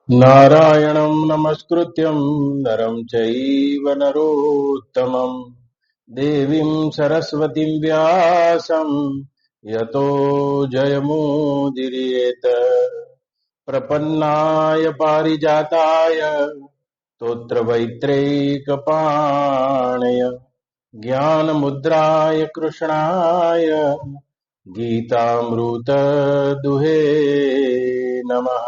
नारायणं नमस्कृत्यं नरं चैव नरोत्तमं देवीं सरस्वतीं व्यासं यतो जयमुदीरयेत् प्रपन्नाय पारिजाताय स्तोत्रवैत्रैकपाणय ज्ञानमुद्राय कृष्णाय गीतामृतदुहे नमः।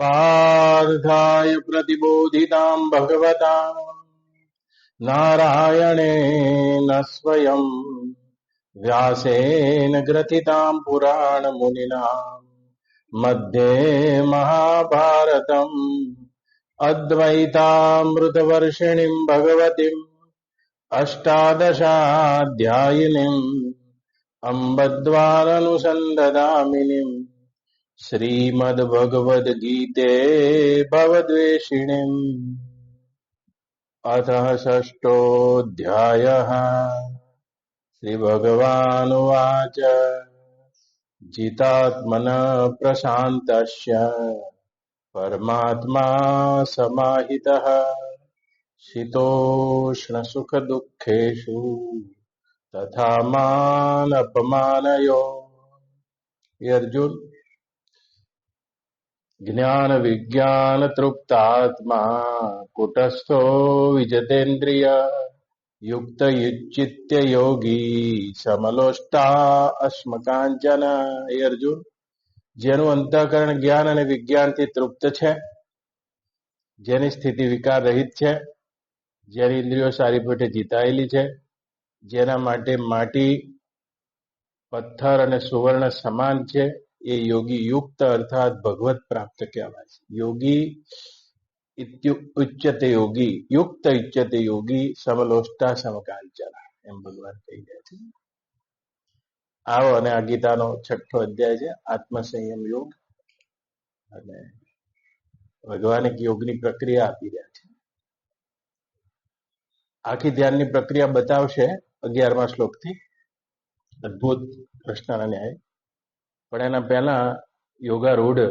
पार्थाय प्रतिबोधितां भगवता नारायणेन स्वयं व्यासेन ग्रथितां पुराणमुनिना मध्ये महाभारतम् अद्वैतामृतवर्षिणीं भगवतीम् अष्टादशाध्यायिनीम् अम्बद्वारनुसन्ददामिनीम् श्रीमद्भगवद्गीते भवद्वेषिणीम् अथ षष्ठोऽध्यायः। श्रीभगवानुवाच जितात्मनः प्रशान्तस्य परमात्मा समाहितः शीतोष्णसुखदुःखेषु तथा मानपमानयो। ये अर्जुन, ज्ञान विज्ञान तृप्तात्मा कुटस्थो विजितेन्द्रिय युक्त युच्चित्य योगी समलोष्टा अस्मकांचन। हे अर्जुन, જેનું અંતઃકરણ જ્ઞાન અને વિજ્ઞાનથી તૃપ્ત છે, જેની સ્થિતિ વિકાર રહિત છે, જેની ઇન્દ્રિયો સારી પેટે જીતાયેલી છે, જેના માટે માટી પથ્થર અને સુવર્ણ સમાન છે, એ યોગી યુક્ત અર્થાત ભગવત પ્રાપ્ત કહેવાય છે. યોગી ઉચ્યતે યોગી યુક્ત ઉચ્યતે યોગી સમલોષ્ટા સમકાંચન, એમ ભગવાન કહી રહ્યા છે. આવો અને આ ગીતાનો 6ઠ્ઠો અધ્યાય છે, આત્મસંયમ યોગ. અને ભગવાન એક યોગની પ્રક્રિયા આપી રહ્યા છે. આખી ધ્યાનની પ્રક્રિયા બતાવશે 11મા શ્લોકથી. અદભુત કૃષ્ણના ન્યાય. પણ એના પહેલા યોગારૂઢ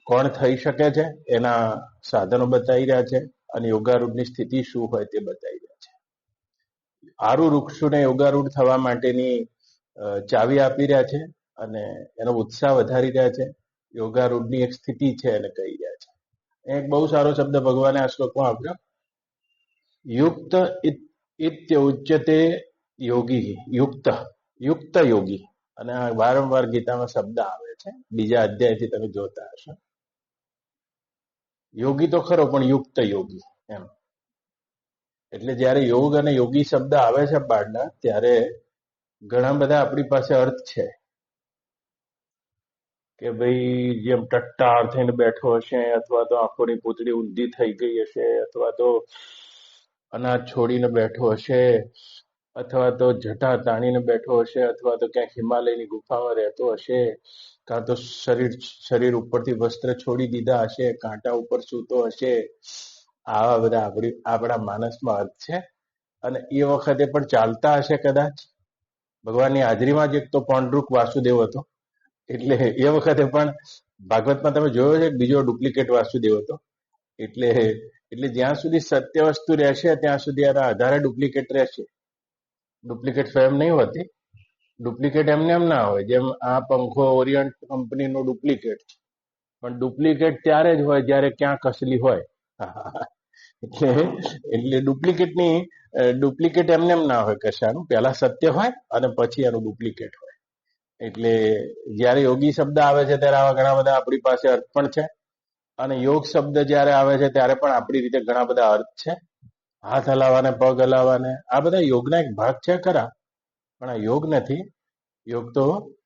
કોણ થઈ શકે છે એના સાધનો બતાવી રહ્યા છે, અને યોગારૂઢની સ્થિતિ શું હોય તે બતાવી રહ્યા છે. આરુ વૃક્ષોને યોગારૂઢ થવા માટેની ચાવી આપી રહ્યા છે, અને એનો ઉત્સાહ વધારી રહ્યા છે. યોગારૂઢની એક સ્થિતિ છે એને કહી રહ્યા છે. એક બહુ સારો શબ્દ ભગવાને આ શ્લોકમાં આપ્યો, યુક્ત ઇત્ય ઉચ્યતે યોગી. યુક્ત યુક્ત યોગી, અને આ વારંવાર ગીતામાં શબ્દ આવે છે. બીજા અધ્યાયથી તમે જોતા હશો. યોગી તો ખરો, પણ યુક્ત યોગી એમ. એટલે જયારે યોગ અને યોગી શબ્દ આવે છે પાડના, ત્યારે ઘણા બધા આપણી પાસે અર્થ છે કે ભાઈ જેમ ટટ્ટાર થઈને બેઠો હશે, અથવા તો આંખોની પૂતળી ઊંધી થઈ ગઈ હશે, અથવા તો અનાજ છોડીને બેઠો હશે, અથવા તો જટા તાણીને બેઠો હશે, અથવા તો ક્યાંક હિમાલયની ગુફામાં રહેતો હશે, કાં તો શરીર ઉપરથી વસ્ત્ર છોડી દીધા હશે, કાંટા ઉપર સૂતો હશે. આવા બધા આપણા માનસમાં અર્થ છે. અને એ વખતે પણ ચાલતા હશે કદાચ. ભગવાનની હાજરીમાં જ એક તો પૌંડરૂક વાસુદેવ હતો, એટલે એ વખતે પણ ભાગવતમાં તમે જોયો છે બીજો ડુપ્લિકેટ વાસુદેવ હતો. એટલે જ્યાં સુધી સત્ય વસ્તુ રહેશે ત્યાં સુધી આના આધારે ડુપ્લિકેટ રહેશે. ડુપ્લિકેટ ફેમ નહીં હોતી. ડુપ્લિકેટ એમને એમ ના હોય. જેમ આ પંખો ઓરિયન્ટ કંપનીનો ડુપ્લિકેટ છે, પણ ડુપ્લિકેટ ત્યારે જ હોય જ્યારે ક્યાંક અસલી હોય. એટલે ડુપ્લિકેટ એમને એમ ના હોય કશાનું. પહેલા સત્ય હોય અને પછી એનું ડુપ્લિકેટ હોય. એટલે જયારે યોગી શબ્દ આવે છે ત્યારે આવા ઘણા બધા આપણી પાસે અર્થ પણ છે, અને યોગ શબ્દ જયારે આવે છે ત્યારે પણ આપણી રીતે ઘણા બધા અર્થ છે. હાથ હલાવાને, પગ હલાવાને, આ બધા યોગના એક ભાગ છે ખરા, પણ આ યોગ નથી. યોગ તો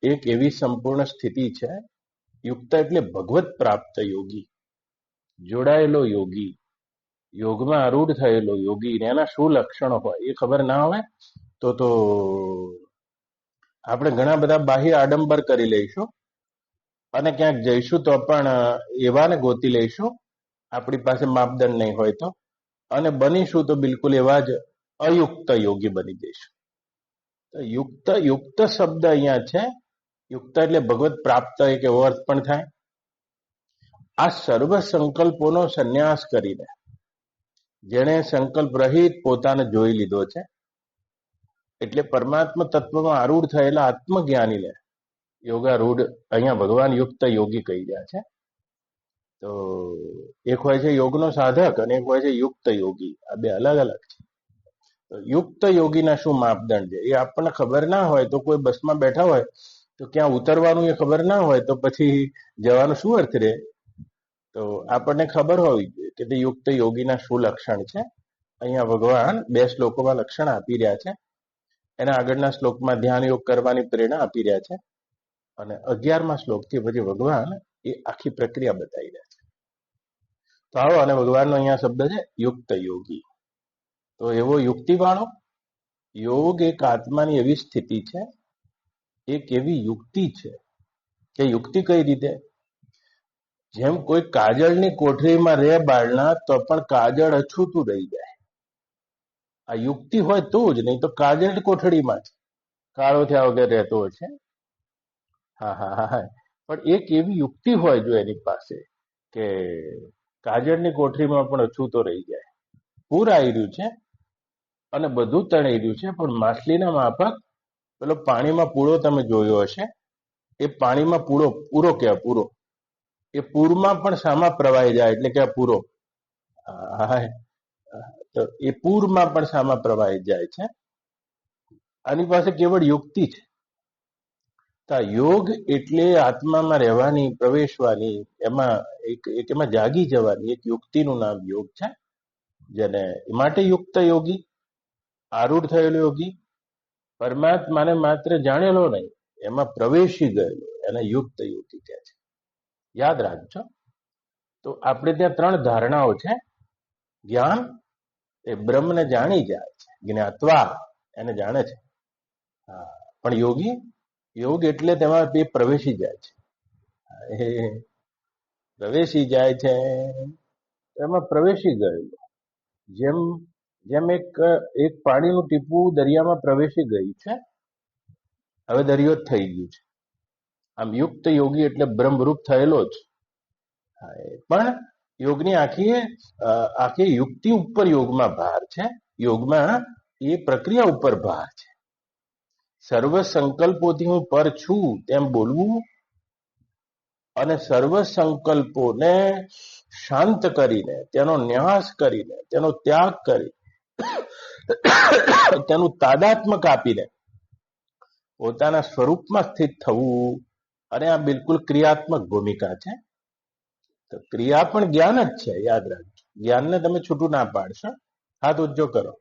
એક એવી સંપૂર્ણ સ્થિતિ છે. યુક્ત એટલે ભગવત પ્રાપ્ત યોગી, જોડાયેલો યોગી, યોગમાં આરૂઢ થયેલો યોગી. એના શું લક્ષણો હોય એ ખબર ના હોય તો આપણે ઘણા બધા બાહ્ય આડંબર કરી લઈશું, અને ક્યાંક જઈશું તો પણ એવાને ગોતી લઈશું આપણી પાસે માપદંડ નહીં હોય તો, અને બનીશું તો બિલકુલ એવા જ અયુક્ત યોગી બની જઈશું. તો યુક્ત યુક્ત શબ્દ અહીંયા છે. યુક્ત એટલે ભગવત પ્રાપ્ત એક એવો અર્થ પણ થાય. આ સર્વ સંકલ્પોનો સંન્યાસ કરીને જેણે સંકલ્પ રહિત પોતાને જોઈ લીધો છે, એટલે પરમાત્મા તત્વમાં આરૂઢ થયેલા આત્મજ્ઞાનીને યોગારૂઢ અહીંયા ભગવાન યુક્ત યોગી કહી રહ્યા છે. તો એક હોય છે યોગનો સાધક અને એક હોય છે યુક્ત યોગી. આ બે અલગ અલગ છે. તો યુક્ત યોગીના શું માપદંડ છે એ આપણને ખબર ના હોય તો, કોઈ બસમાં બેઠા હોય તો ક્યાં ઉતરવાનું એ ખબર ના હોય તો પછી જવાનું શું અર્થ રહે? તો આપણને ખબર હોવી જોઈએ કે તે યુક્ત યોગીના શું લક્ષણ છે. અહીંયા ભગવાન 2 શ્લોકોમાં લક્ષણ આપી રહ્યા છે. એના આગળના શ્લોકમાં ધ્યાન યોગ કરવાની પ્રેરણા આપી રહ્યા છે, અને 11મા શ્લોકથી પછી ભગવાન એ આખી પ્રક્રિયા બતાવી રહ્યા છે. તો આવો, અને ભગવાનનો અહીંયા શબ્દ છે યુક્ત યોગી. તો એવો યુક્તિવાળો યોગ એક આત્માની એવી સ્થિતિ છે, એક એવી યુક્તિ છે કે યુક્તિ કઈ રીતે? જેમ કોઈ કાજળની કોઠરીમાં રહે બાળના તો પણ કાજળ અછૂતું રહી જાય. આ યુક્તિ હોય તો જ, નહીં તો કાજળ કોઠડીમાં જ કાળો થયા વગર રહેતો હશે. હા હા હા હા. પણ એક એવી યુક્તિ હોય જો એની પાસે કે કાજળની કોઠરીમાં પણ અછૂતો રહી જાય. પૂર આવી રહ્યું છે અને બધું તણાઈ રહ્યું છે, પણ માછલીના માફક પેલો પાણીમાં પૂળો તમે જોયો હશે. એ પાણીમાં પૂરો કહેવાય, પૂરો. એ પૂરમાં પણ સામા પ્રવાહી જાય એટલે કે પૂરો. તો એ પૂરમાં પણ સામા પ્રવાહી જાય છે. આની પાસે કેવળ યુક્તિ છે. તો યોગ એટલે આત્મામાં રહેવાની, પ્રવેશવાની, એમાં જાગી જવાની એક યુક્તિનું નામ યોગ છે. જેને માટે યુક્ત યોગી, આરૂઢ થયેલો યોગી, પરમાત્માને માત્ર જાણેલો નહીં, એમાં પ્રવેશી ગયેલો, એને યુક્ત યોગી કહે છે. યાદ રાખજો. તો આપણે ત્યાં 3 ધારણાઓ છે. જ્ઞાન એ બ્રહ્મને જાણી જાય છે, જ્ઞાત્વા એને જાણે છે. પણ યોગ એટલે તેમાં તે પ્રવેશી જાય છે. એ પ્રવેશી જાય છે, એમાં પ્રવેશી ગયેલો. જેમ એક પાણીનું ટીપું દરિયામાં પ્રવેશી ગયું છે, હવે દરિયો જ થઈ ગયું છે. આમ યુક્ત યોગી એટલે બ્રહ્મરૂપ થયેલો જ. પણ યોગની આખી યુક્તિ ઉપર યોગમાં ભાર છે. યોગમાં એ પ્રક્રિયા ઉપર ભાર છે. સર્વ સંકલ્પોથી હું પર છું તેમ બોલવું, અને સર્વ સંકલ્પોને શાંત કરીને, તેનો ન્યાસ કરીને, તેનો ત્યાગ કરી, તેનું તાદાત્મ્ય કાપીને પોતાના સ્વરૂપમાં સ્થિત થવું. અને આ બિલકુલ ક્રિયાત્મક ભૂમિકા છે. તો ક્રિયા પણ જ્ઞાન જ છે. યાદ રાખજો, જ્ઞાનને તમે છૂટું ના પાડશો. હાથ ઊંચો કરો,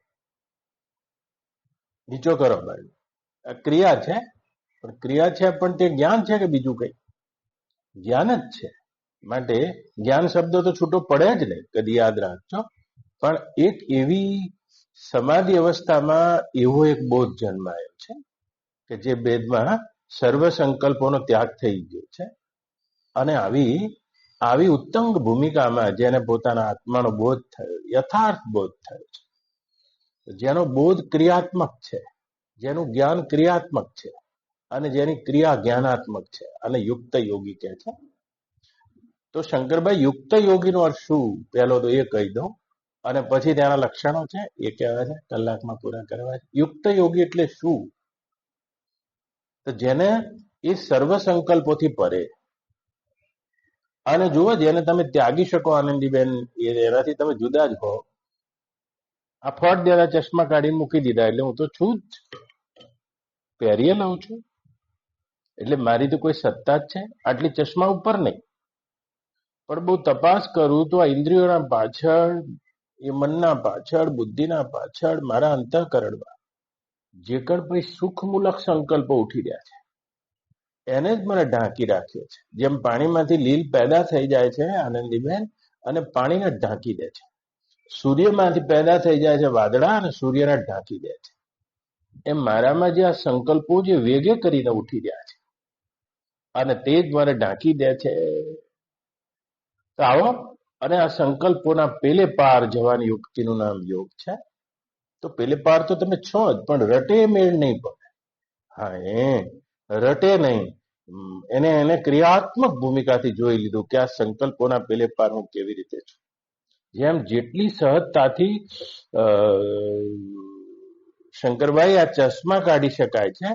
નીચો કરો. આ ક્રિયા છે, પણ તે જ્ઞાન છે કે બીજું કઈ? જ્ઞાન જ છે. માટે જ્ઞાન શબ્દ તો છૂટો પડે જ નહીં, કદી યાદ રાખજો. પણ એક એવી સમાધિ અવસ્થામાં એવો એક બોધ જન્માયો છે કે જે બેદમાં સર્વ સંકલ્પોનો ત્યાગ થઈ ગયો છે. અને આવી ઉત્તમ ભૂમિકામાં જેને પોતાના આત્માનો બોધ થયો, યથાર્થ બોધ થયો છે, જેનો બોધ ક્રિયાત્મક છે, જેનું જ્ઞાન ક્રિયાત્મક છે, અને જેની ક્રિયા જ્ઞાનાત્મક છે, અને યુક્ત યોગી કહે છે. તો શંકરભાઈ, યુક્ત યોગીનો અર્થ શું? પહેલો તો એ કહી દઉં, અને પછી તેના લક્ષણો છે એ કહેવાય છે, કલાકમાં પૂરા કરવા છે. યુક્ત યોગી એટલે શું? તો જેને એ સર્વ સંકલ્પોથી પરે, અને જુઓ, જેને તમે ત્યાગી શકો આનંદીબેન, એનાથી તમે જુદા જ હો. આ ફટ દેના ચશ્મા કાઢીને મૂકી દીધા એટલે હું તો છું જ, પહેરીએ લઉં છું, એટલે મારી તો કોઈ સત્તા જ છે આટલી ચશ્મા ઉપર નહીં. પણ બહુ તપાસ કરું તો આ ઇન્દ્રિયોના પાછળ, એ મનના પાછળ, બુદ્ધિના પાછળ, મારા અંતઃકરણમાં જે કઈ સુખમૂલક સંકલ્પો ઉઠી રહ્યા છે એને જ મને ઢાંકી રાખ્યો છે. જેમ પાણીમાંથી લીલ પેદા થઈ જાય છે આનંદીબેન, અને પાણીને ઢાંકી દે છે. સૂર્યમાંથી પેદા થઈ જાય છે વાદળા, અને સૂર્યને ઢાંકી દે છે. એમ મારામાં જે આ સંકલ્પો જે વેગે કરીને ઉઠી રહ્યા છે, અને તે જ મને ઢાંકી દે છે. તો આવો, અને આ સંકલ્પોના પેલે પાર જવાની યુક્તિનું નામ યોગ છે. તો પેલે પાર તો તમે છો જ, પણ રટે મેળ નહીં પડે. હા, એ રટે નહીં. એને એને ક્રિયાત્મક ભૂમિકાથી જોઈ લીધું કે આ સંકલ્પોના પેલે પાર હું કેવી રીતે છું. જેમ જેટલી સહજતાથી અ, શંકરભાઈ આ ચશ્મા કાઢી શકાય છે,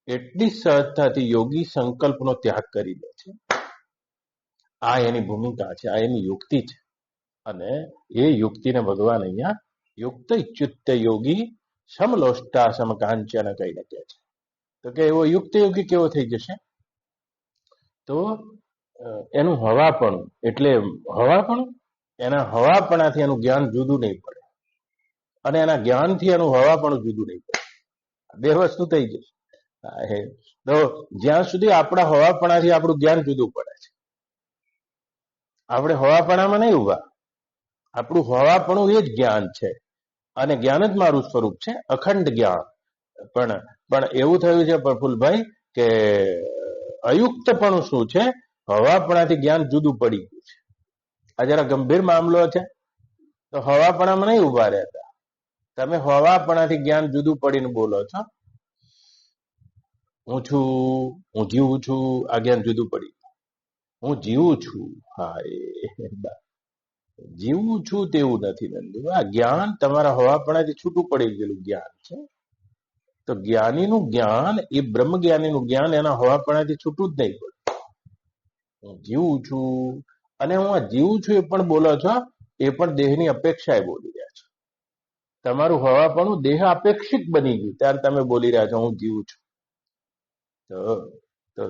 એટલી જ સહજતાથી યોગી સંકલ્પનો ત્યાગ કરી દે છે. આ એની ભૂમિકા છે, આ એની યુક્તિ છે. અને એ યુક્તિને ભગવાન અહીંયા યુક્ત ઇચ્યુત યોગી સમલોષ્ટા સમકાંચન કહીને કહે છે. તો કે એવો યુક્ત યોગી કેવો થઈ જશે? તો એનું હવાપણું, એટલે હવાપણું, એના હવાપણાથી એનું જ્ઞાન જુદું નહીં પડે, અને એના જ્ઞાનથી એનું હવાપણું જુદું નહીં પડે. બે વસ્તુ થઈ જશે. તો જ્યાં સુધી આપણા હવાપણાથી આપણું જ્ઞાન જુદું પડે છે, આપણે હવાપણામાં નહીં ઉભા. આપણું હવાપણું એ જ જ્ઞાન છે, અને જ્ઞાન જ મારું સ્વરૂપ છે, અખંડ જ્ઞાન. પણ એવું થયું છે પ્રફુલભાઈ કે અયુક્તપણું શું છે? હવાપણાથી જ્ઞાન જુદું પડી ગયું છે. આ જરા ગંભીર મામલો છે. તો હવાપણામાં નહીં ઉભા રહેતા. તમે હવાપણાથી જ્ઞાન જુદું પડીને બોલો છો, હું છું, હું જીવું છું, આ જ્ઞાન જુદું પડી. હું જીવું છું, હા, જીવું છું તેવું નથી નંદુ. આ જ્ઞાન તમારા હવાપણાથી છૂટું પડી ગયેલું જ્ઞાન છે. તો જ્ઞાનીનું જ્ઞાન, એ બ્રહ્મ જ્ઞાનીનું જ્ઞાન એના હવાપણાથી છૂટું જ નહીં પડે. હું જીવું છું, અને હું આ જીવું છું એ પણ બોલો છો, એ પણ દેહની અપેક્ષાએ બોલી રહ્યા છો. તમારું હવાપણું દેહ અપેક્ષિત બની ગયું ત્યારે તમે બોલી રહ્યા છો હું જીવું છું. તો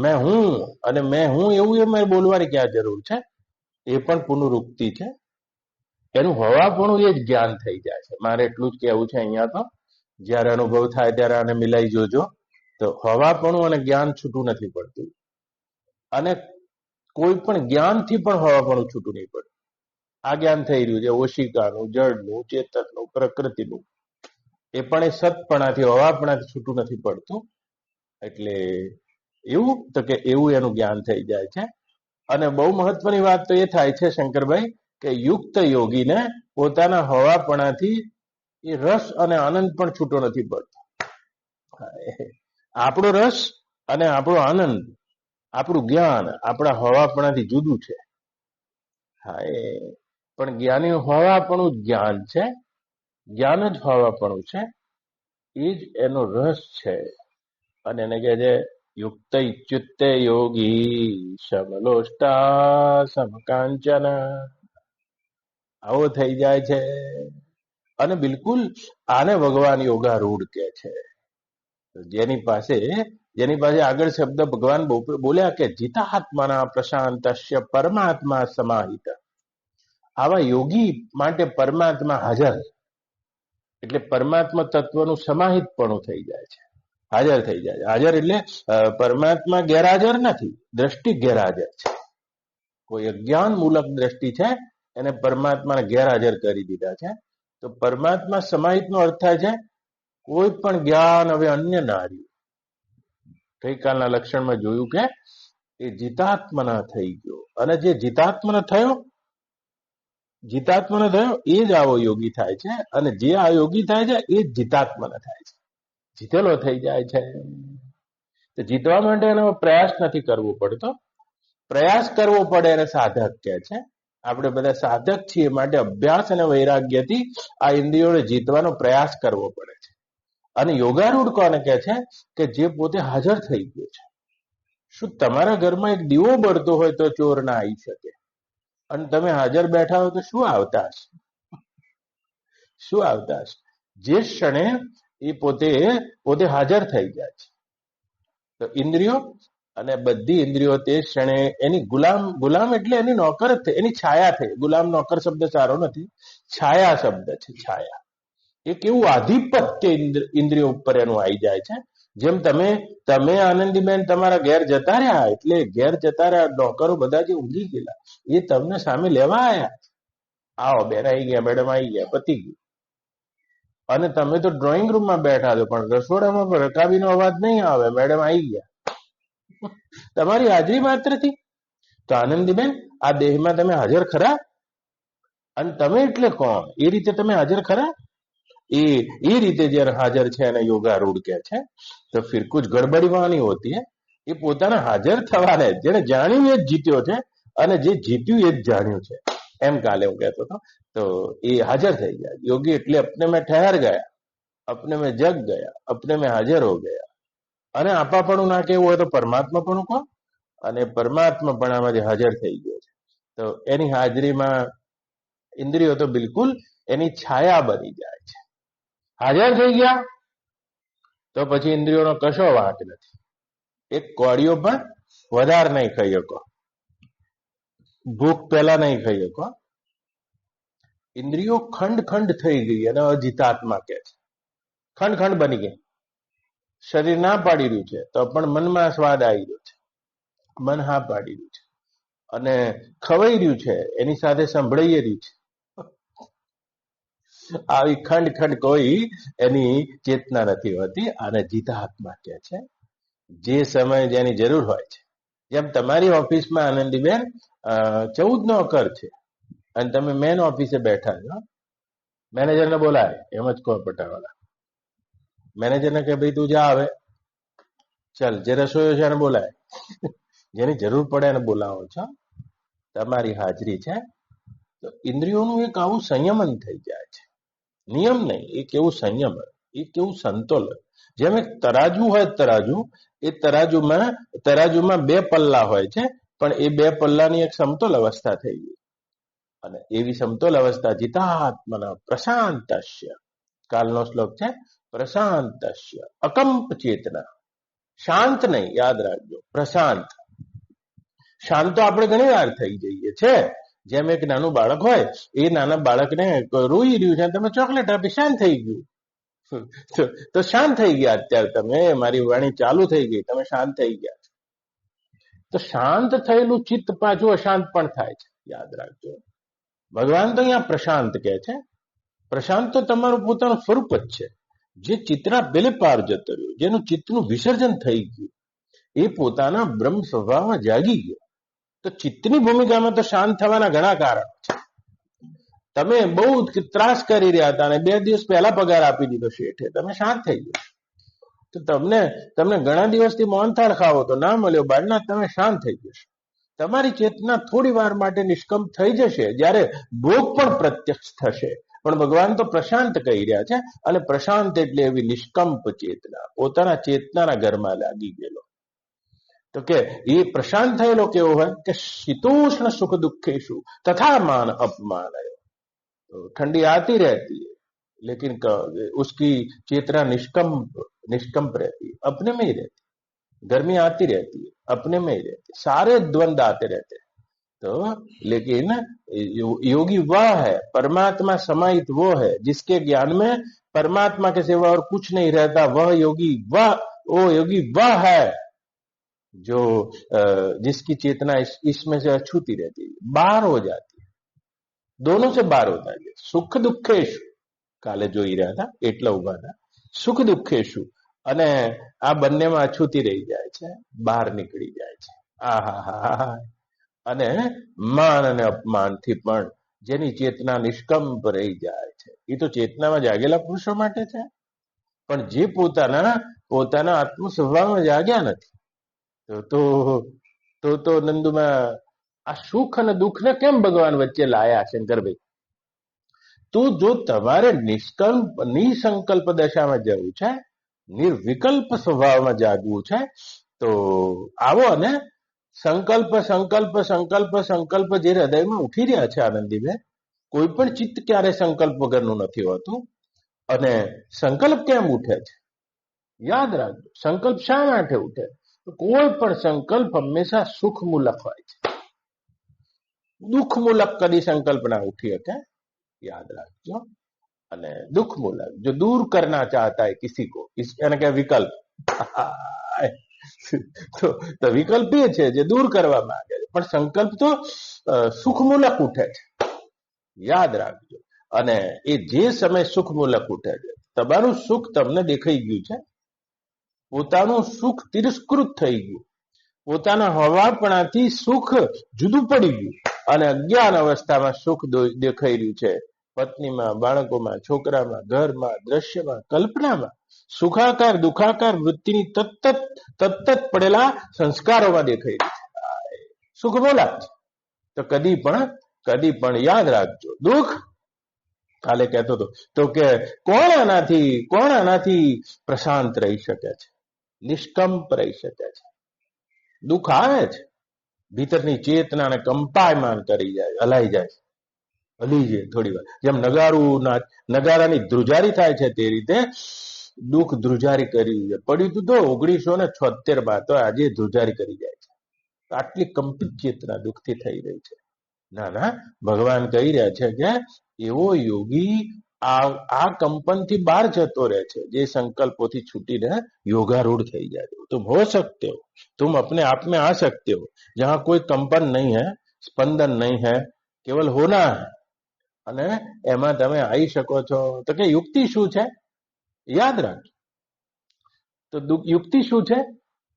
મેં હું, અને મેં હું એવું એ મેં બોલવાની ક્યાં જરૂર છે? એ પણ પુનરુક્તિ છે. એનું હવાપણું એ જ જ્ઞાન થઈ જાય છે. મારે એટલું જ કહેવું છે અહીંયા. તો જ્યારે અનુભવ થાય ત્યારે આને મિલાઈ જોજો. તો હવાપણું અને જ્ઞાન છૂટું નથી પડતું, અને કોઈ પણ જ્ઞાનથી પણ હવાપણું છૂટું નહીં પડતું. આ જ્ઞાન થઈ રહ્યું છે ઓશિકાનું, જળનું, ચેતનનું, પ્રકૃતિનું, એ પણ એ સતપણાથી, હવાપણાથી છૂટું નથી પડતું. એટલે એવું તો કે એવું એનું જ્ઞાન થઈ જાય છે. અને બહુ મહત્વની વાત તો એ થાય છે શંકરભાઈ કે યુક્ત યોગીને પોતાના હવાપણાથી એ રસ અને આનંદ પણ છૂટો નથી પડતો. આપણો રસ અને આપણો આનંદ, આપણું જ્ઞાન આપણા હવાપણાથી જુદું છે. હા, પણ જ્ઞાની હવાપણું જ જ્ઞાન છે, જ્ઞાન જ હવાપણું છે, એ જ એનો રસ છે. અને એને કહે છે યુક્ત ઇચ્યુત યોગી સમલોષ્ટા સમકાંચન. આવો થઈ જાય છે. અને બિલકુલ આને ભગવાન યોગારૂઢ કે છે. જેની પાસે આગળ શબ્દ ભગવાન બોલ્યા કે જીતાત્માના પ્રશાંતસ્ય પરમાત્મા સમાહિત. આવા યોગી માટે પરમાત્મા હાજર, એટલે પરમાત્મા તત્વનું સમાહિતપણું થઈ જાય છે, હાજર થઈ જાય. હાજર એટલે પરમાત્મા ગેરહાજર નથી, દ્રષ્ટિ ગેરહાજર છે. કોઈ અજ્ઞાન મૂલક દ્રષ્ટિ છે, એને પરમાત્માને ગેરહાજર કરી દીધા છે. તો પરમાત્મા સમાહિતનો અર્થ થાય છે કોઈ પણ જ્ઞાન હવે અન્ય ના રહ્યું. ગઈકાલના લક્ષણમાં જોયું કે એ જીતાત્મના થઈ ગયો, અને જે જીતાત્મના થયો એ જ આવો યોગી થાય છે. અને જે આ યોગી થાય છે એ જ જીતાત્મના થાય છે, જીતેલો થઈ જાય છે. તો જીતવા માટે એનો પ્રયાસ નથી કરવો પડતો. પ્રયાસ કરવો પડે એને સાધક કહે છે. આપણે બધા સાધક છીએ, માટે અભ્યાસ અને વૈરાગ્યથી આ ઇન્દ્રિયોને જીતવાનો પ્રયાસ કરવો પડે છે. અને યોગારૂઢ કોને કહે છે? કે જે પોતે હાજર થઈ ગયો છે. શું તમારા ઘરમાં એક દીવો બળતો હોય તો ચોર ના આવી શકે, અને તમે હાજર બેઠા હો તો શું આવતા હશે? શું આવતા હશે? જે ક્ષણે એ પોતે હાજર થઈ જાય છે. તો ઇન્દ્રિયો, અને બધી ઇન્દ્રિયો તે ક્ષણે એની ગુલામ એટલે એની નોકર જ થઈ, એની છાયા થઈ. ગુલામ નોકર શબ્દ સારો નથી, છાયા શબ્દ છે. છાયા એક એવું આધિપત્ય ઇન્દ્રિયો ઉપર એનું આવી જાય છે. જેમ તમે આનંદીબેન તમારા ઘેર જતા રહ્યા, એટલે ઘેર જતા રહ્યા નોકરો બધા જે ઊંઘી ગયેલા એ તમને સામે લેવા આવ્યા, આવો બેન આવી ગયા, મેડમ આવી ગયા, પતી ગયું. અને તમે તો ડ્રોઈંગ રૂમમાં બેઠા છો, પણ રસોડામાં રકાબીનો અવાજ નહીં આવે, મેડમ આવી ગયા, તમારી હાજરી માત્રથી. તો આનંદીબેન, આ દેહમાં તમે હાજર ખરા? અને તમે એટલે કોણ? એ રીતે તમે હાજર ખરા? એ એ રીતે જયારે હાજર છે એને યોગારૂઢ કહે છે. તો ફિર કુછ ગડબડી વહાં નહીં હોતી હે. એ પોતાના હાજર થવાને જેને જાણ્યું એ જ જીત્યો છે, અને જે જીત્યું એ જ જાણ્યું છે, એમ કાલે હું કહેતો હતો. તો એ હાજર થઈ ગયા. યોગી એટલે અપને મેં ઠહેર ગયા, અપને મેં જગ ગયા, અપને મેં હાજર હો ગયા. અને આપાપણું ના કેવું હોય તો પરમાત્માપણું કહો, અને પરમાત્માપણામાં જે હાજર થઈ ગયો છે, તો એની હાજરીમાં ઇન્દ્રિયો તો બિલકુલ એની છાયા બની જાય છે. હાજર થઈ ગયા તો પછી ઇન્દ્રિયોનો કશો વાંક નથી. એક કોળીઓ પણ વધારે નહીં ખાઈ શકો, ભૂખ પહેલા નહીં ખાઈ શકો. ઇન્દ્રિયો ખંડ ખંડ થઈ ગઈ અને અજિતાત્મા કે છે, ખંડ ખંડ બની ગઈ. શરીર ના પાડી રહ્યું છે તો પણ મનમાં સ્વાદ આવી રહ્યો છે, મન હા પાડી રહ્યું છે, અને ખવાઈ રહ્યું છે એની સાથે સંભળાઈ રહ્યું છે. આવી ખંડ ખંડ કોઈ એની ચેતના નથી હોતી. આને જીતાત્મા કે છે, જે સમય જેની જરૂર હોય છે. જેમ તમારી ઓફિસમાં આનંદીબેન 14 નો અકર છે અને તમે મેન ઓફિસે બેઠા છો, મેનેજરને બોલાય એમ જ કહો પટાવાળા. મેનેજરને કે ભાઈ તું જા આવે, ચાલ જે રસોઈયો છે એને બોલાય, જેની જરૂર પડે એને બોલાવો છો. તમારી હાજરી છે તો ઇન્દ્રિયોનું એક આવું સંયમન થઈ જાય છે. નિયમ નહીં, એક એવું સંયમન, એક એવું સંતુલન. જેમ એક તરાજુ હોય, તરાજુ, એ તરાજુમાં 2 પલ્લા હોય છે, પણ એ 2 પલ્લાની એક સમતોલ અવસ્થા થઈ ગઈ. અને એવી સમતોલ અવસ્થા જીતાત્મના પ્રશાંતસ્ય, કાલનો શ્લોક છે, પ્રશાંતસ્ય અકંપ ચેતના. શાંત નહીં, યાદ રાખજો, પ્રશાંત. શાંત તો આપણે ઘણી વાર થઈ જઈએ છે. જેમ એક નાનું બાળક હોય, એ નાના બાળકને રોઈ રહ્યું છે, તમે ચોકલેટ આપી શાંત થઈ ગયું, તો શાંત થઈ ગયા. અત્યારે તમે, મારી વાણી ચાલુ થઈ ગઈ, તમે શાંત થઈ ગયા. તો શાંત થયેલું ચિત્ત પાછું અશાંત પણ થાય છે, યાદ રાખજો. ભગવાન તો અહીંયા પ્રશાંત કહે છે. પ્રશાંત તો તમારું પોતાનું સ્વરૂપ જ છે. જે ચિત્રા પેલે પાર જતો રહ્યો, જેનું ચિત્તનું વિસર્જન થઈ ગયું, એ પોતાના બ્રહ્મ સ્વભાવમાં જાગી ગયો. તો ચિત્તની ભૂમિકામાં તો શાંત થવાના ઘણા કારણો છે. તમે બહુ ત્રાસ કરી રહ્યા હતા અને 2 દિવસ પહેલા પગાર આપી દીધો શેઠે, તમે શાંત થઈ ગયો. તો તમને ઘણા દિવસથી મોહનથાળ ખાવો તો ના મળ્યો બહારના, તમે શાંત થઈ જશો. તમારી ચેતના થોડી વાર માટે નિષ્કંપ થઈ જશે, જ્યારે ભોગ પણ પ્રત્યક્ષ થશે. પણ ભગવાન તો પ્રશાંત કહી રહ્યા છે, અને પ્રશાંત એટલે એવી નિષ્કંપ ચેતના, પોતાના ચેતનાના ઘરમાં લાગી ગયેલો. તો કે એ પ્રશાંત થયેલો કેવો હોય કે શીતોષ્ણ સુખ દુઃખેશુ તથા માન અપમાન. ठंडी आती रहती है लेकिन उसकी चेतना निष्कंप रहती है, अपने में ही रहती है. गर्मी आती रहती है, अपने में ही रहती है. सारे द्वंद आते रहते हैं. तो लेकिन योगी वह है, परमात्मा समाहित वो है जिसके ज्ञान में परमात्मा के सिवा और कुछ नहीं रहता. वह योगी वह है जो जिसकी चेतना इसमें से अछूती रहती है, बाहर हो जाती है, दोनों से बाहर होता है. सुख दुखेशु काले જોઈ રહ્યા હતા એટલા ઉભા હતા. સુખ દુઃખેશુ, અને આ બંનેમાં અછૂતી રહી જાય છે, બહાર નીકળી જાય છે. આહા. અને માન અને અપમાનથી પણ જેની ચેતના નિષ્કંપ રહી જાય છે, એ તો ચેતનામાં જાગેલા પુરુષો માટે છે. પણ જે પોતાના આત્મ સ્વભાવમાં જાગ્યા નથી, તો નંદુમાં આ સુખ અને દુઃખને કેમ ભગવાન વચ્ચે લાયા શંકરભાઈ? તો જો તમારે નિસંકલ્પ દશામાં જવું છે, નિર્વિકલ્પ સ્વભાવમાં જાગવું છે, તો આવો અને સંકલ્પ જે હૃદયમાં ઉઠી રહ્યા છે આનંદીબેન, કોઈ પણ ચિત્ત ક્યારે સંકલ્પ વગરનું નથી હોતું. અને સંકલ્પ કેમ ઉઠે છે યાદ રાખજો. સંકલ્પ શા માટે ઉઠે? કોઈ પણ સંકલ્પ હંમેશા સુખમૂલક હોય છે. દુઃખમૂલક કદી સંકલ્પ ના ઉઠી શકે, याद रखो. અને દુઃખમૂલક જો દૂર करना चाहता है किसी को, यानी कि विकल्प, તો વિકલ્પ એ છે જે દૂર કરવા માંગે છે, પણ સંકલ્પ તો સુખમૂલક ઉઠે છે, યાદ રાખજો. અને એ જે સમય સુખમૂલક ઉઠે છે, તમારું સુખ તમને દેખાઈ ગયું છે, પોતાનું સુખ તિરસ્કૃત થઈ ગયું, પોતાના હવાપણાથી સુખ જુદું પડી ગયું, અને અજ્ઞાન અવસ્થામાં સુખ દેખાઈ રહ્યું છે, પત્નીમાં, બાળકોમાં, છોકરામાં, ઘરમાં, દ્રશ્યમાં, કલ્પનામાં સુખાકાર દુખાકાર વૃત્તિની તત્ત પડેલા સંસ્કારોમાં દેખાઈ રહી છે. સુખ બોલા તો કદી પણ યાદ રાખજો, દુઃખ કાલે કહેતો હતો તો કે કોણ આનાથી પ્રશાંત રહી શકે છે, નિષ્કંપ રહી શકે છે. દુઃખ આવે છે, ભીતરની ચેતનાને કંપાયમાન કરી જાય, હલાઈ જાય, હલી જાય થોડી વાર. જેમ નગારાની ધ્રુજારી થાય છે તે રીતે દુઃખ ધ્રુજારી કરી પડ્યું હતું તો 1976 તો આજે ધ્રુજારી કરી જાય છે. આટલી કંપિત ચેતના દુઃખથી થઈ રહી છે. ના, ભગવાન કહી રહ્યા છે કે એવો યોગી આ કંપનથી બહાર જતો રહે છે, જે સંકલ્પોથી છૂટીને યોગાरूढ़ થઈ જાય. तुम हो सकते हो, तुम अपने आप में आ सकते हो, जहां कोई कंपन नहीं है, स्पंदन नहीं है, केवल होना है. અને એમાં તમે આવી શકો છો. તો કે યુક્તિ શું છે? યાદ રાખજો. તો યુક્તિ શું છે?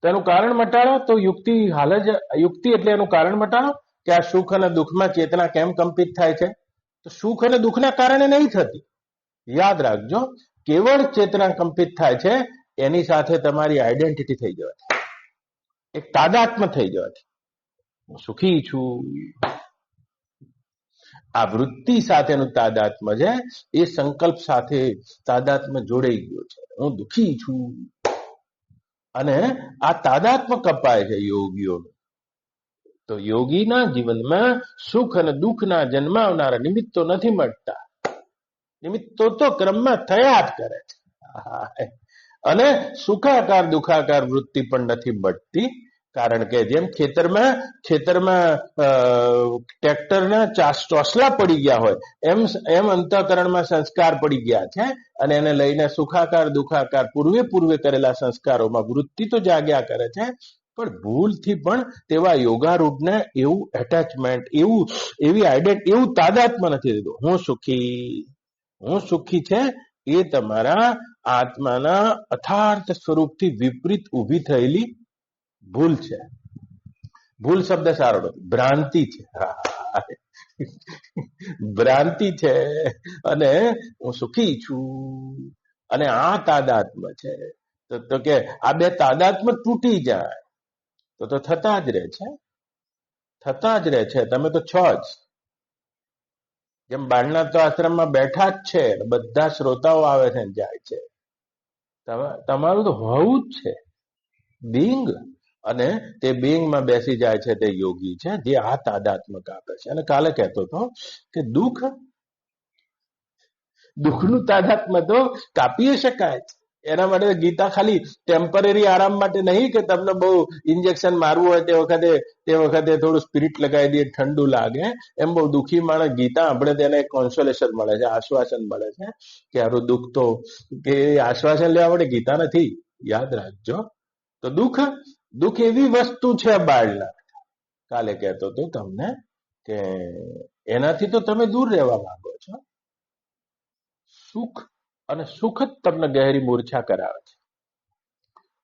તેનું કારણ મટાડો. તો યુક્તિ એટલે એનું કારણ મટાડો કે આ સુખ અને દુઃખમાં ચેતના કેમ કંપિત થાય છે. તો સુખ અને દુઃખના કારણે નહીં થતી. યાદ રાખજો, કેવળ ચેતના કંપિત થાય છે એની સાથે તમારી આઈડેન્ટિટી થઈ જવાથી, એક તાદાત્મ્ય થઈ જવાથી. હું સુખી છું, આ વૃત્તિ સાથેનું તાદાત્મ્ય છે, એ સંકલ્પ સાથે તાદાત્મ્ય જોડાઈ ગયો છે. હું દુઃખી છું અને આ તાદાત્મ્ય કપાય છે યોગીઓનું. તો યોગીના જીવનમાં સુખ અને દુઃખના જન્માવનારા નિમિત્તો નથી મળતા. નિમિત્તો તો ક્રમમાં થયા જ કરે છે. અને સુખાકાર દુખાકાર વૃત્તિ પણ નથી મળતી. કારણ કે જેમ ખેતરમાં ટ્રેક્ટરના ચોસલા પડી ગયા હોય એમ અંતઃકરણમાં સંસ્કાર પડી ગયા છે, અને એને લઈને સુખાકાર દુખાકાર પૂર્વે કરેલા સંસ્કારોમાં વૃત્તિ તો જાગ્યા કરે છે, પણ ભૂલથી પણ તેવા યોગારૂઢને એવું એટેચમેન્ટ, એવી આઈડેન્ટિટી, એવું તાદાત્મ્ય નથી દીધું. હું સુખી છે એ તમારા આત્માના અર્થાર્થ સ્વરૂપથી વિપરીત ઊભી થયેલી ભૂલ છે. ભૂલ શબ્દ સારો નથી, ભ્રાંતિ છે. ભ્રાંતિ છે. અને હું સુખી છું અને આ તાદાત્મ્ય છે. તો કે આ બે તાદાત્મ્ય તૂટી જાય તો થતા જ રહે છે. તમે તો છો જ. જેમ બાળનાથ આશ્રમમાં બેઠા જ છે, બધા શ્રોતાઓ આવે છે જાય છે. તમારું તો હોવું જ છે, બીંગ. અને તે બીંગમાં બેસી જાય છે તે યોગી છે, જે આ તાદાત્મ્ય કાપે છે. અને કાલે કહેતો હતો કે દુઃખનું તાદાત્મ્ય તો કાપી શકાય છે. એના માટે ગીતા ખાલી ટેમ્પરરી આરામ માટે નહીં, કે તમને બહુ ઇન્જેક્શન મારવું હોય તે વખતે થોડું સ્પિરિટ લગાવી દે, ઠંડુ લાગે. એમ બહુ દુઃખી માણસ ગીતા આપણે તેને કોન્સોલેશન મળે છે, આશ્વાસન મળે છે કે આરું દુઃખ તો, કે આશ્વાસન લેવા માટે ગીતા નથી. યાદ રાખજો. તો દુઃખ એવી વસ્તુ છે બાળના, કાલે કહેતો હતો તમને કે એનાથી તો તમે દૂર રહેવા માંગો છો. સુખ અને સુખ જ તમને ગહેરી મૂર્છા કરાવે છે,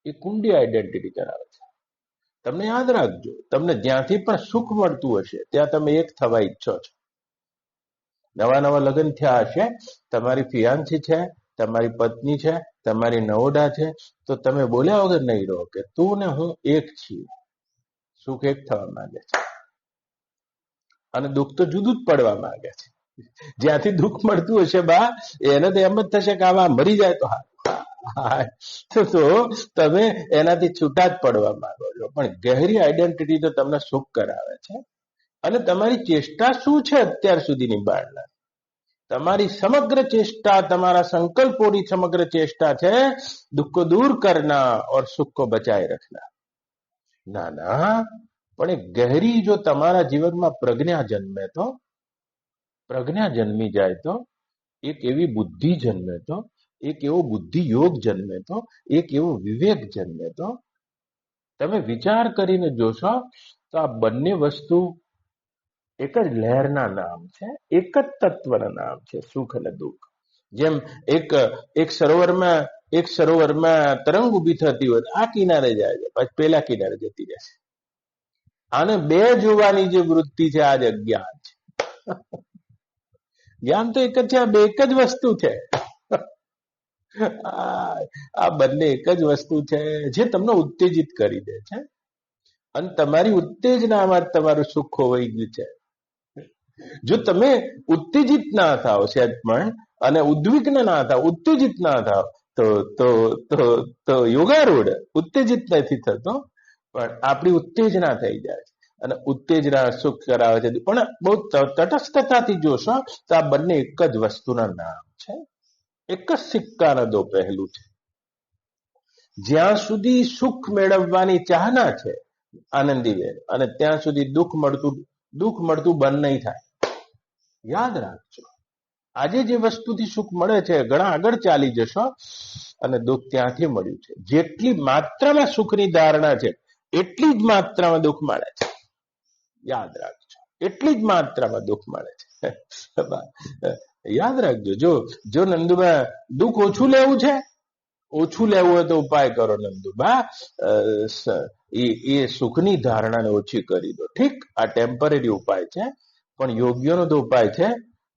એ કુંડી આઈડેન્ટિટી કરાવે છે. તમને યાદ રાખજો, તમને જ્યાંથી પણ સુખ મળતું હશે ત્યાં તમે એક થવા ઈચ્છો છો. નવા લગ્ન થયા હશે, તમારી ફિયાન્સી છે, તમારી પત્ની છે, તમારી નવોડા છે, તો તમે બોલ્યા વગર નહીં રહો કે તું ને હું એક છીએ. સુખ એક થવા માંગે છે અને દુઃખ તો જુદું જ પડવા માંગે છે. જ્યાંથી દુઃખ મળતું હશે એને તો એમ જ થશે કે આવા મરી જાય તો તમે એનાથી છૂટા જ પડવા માંગો છો. પણ ગહેરી આઈડેન્ટિટી તો તમને સુખ કરાવે છે. અને તમારી ચેષ્ટા શું છે અત્યાર સુધીની બાળના? તમારી સમગ્ર ચેષ્ટા, તમારા સંકલ્પોની સમગ્ર ચેષ્ટા છે દુઃખ को दूर करना और सुख को बचाए रखना. ના, પણ એક ગહેરી જો તમારા જીવનમાં પ્રજ્ઞા જન્મી જાય તો, એક એવી બુદ્ધિ જન્મે તો, એક એવો બુદ્ધિ યોગ જન્મે તો, એક એવો વિવેક જન્મે તો, તમે વિચાર કરીને જોશો તો આ બંને વસ્તુ એક જ લહેરના નામ છે, એક જ તત્વના નામ છે, સુખ અને દુઃખ. જેમ એક સરોવરમાં તરંગ ઉભી થતી હોય, આ કિનારે જાય છે પછી પેલા કિનારે જતી રહેશે. આને બે જોવાની જે વૃત્તિ છે આજ અજ્ઞાન છે. જ્ઞાન તો એક જ છે, આ બે એક જ વસ્તુ છે. આ બંને એક જ વસ્તુ છે જે તમને ઉત્તેજિત કરી દે છે, અને તમારી ઉત્તેજનામાં જ તમારું સુખ ખોવાઈ ગયું છે. જો તમે ઉત્તેજિત ના થાવ સહેજ પણ, અને ઉદ્વિગ્ન ના થાવ, ઉત્તેજિત ના થાવ, તો તો તો તો યોગારૂઢ ઉત્તેજિત નથી થતો, પણ આપણી ઉત્તેજના થઈ જાય છે, અને ઉત્તેજના સુખ કરાવે છે. પણ બહુ તટસ્થતાથી જોશો તો આ બંને એક જ વસ્તુના નામ છે, એક જ સિક્કાના દો પહેલું છે. જ્યાં સુધી સુખ મેળવવાની ચાહના છે આનંદીબેન, અને ત્યાં સુધી દુઃખ મળતું બંધ નહીં થાય. યાદ રાખજો, આજે જે વસ્તુથી સુખ મળે છે, ઘણા આગળ ચાલી જશો અને દુઃખ ત્યાંથી મળ્યું છે. જેટલી માત્રામાં સુખની ધારણા છે એટલી જ માત્રામાં દુઃખ મળે છે. યાદ રાખજો, એટલી જ માત્રામાં દુઃખ મળે છે. યાદ રાખજો. જો નંદુબા દુઃખ ઓછું લેવું છે, ઓછું લેવું હોય તો ઉપાય કરો નંદુબા, એ સુખની ધારણાને ઓછી કરી દો. ઠીક, આ ટેમ્પરરી ઉપાય છે, પણ યોગ્યનો તો ઉપાય છે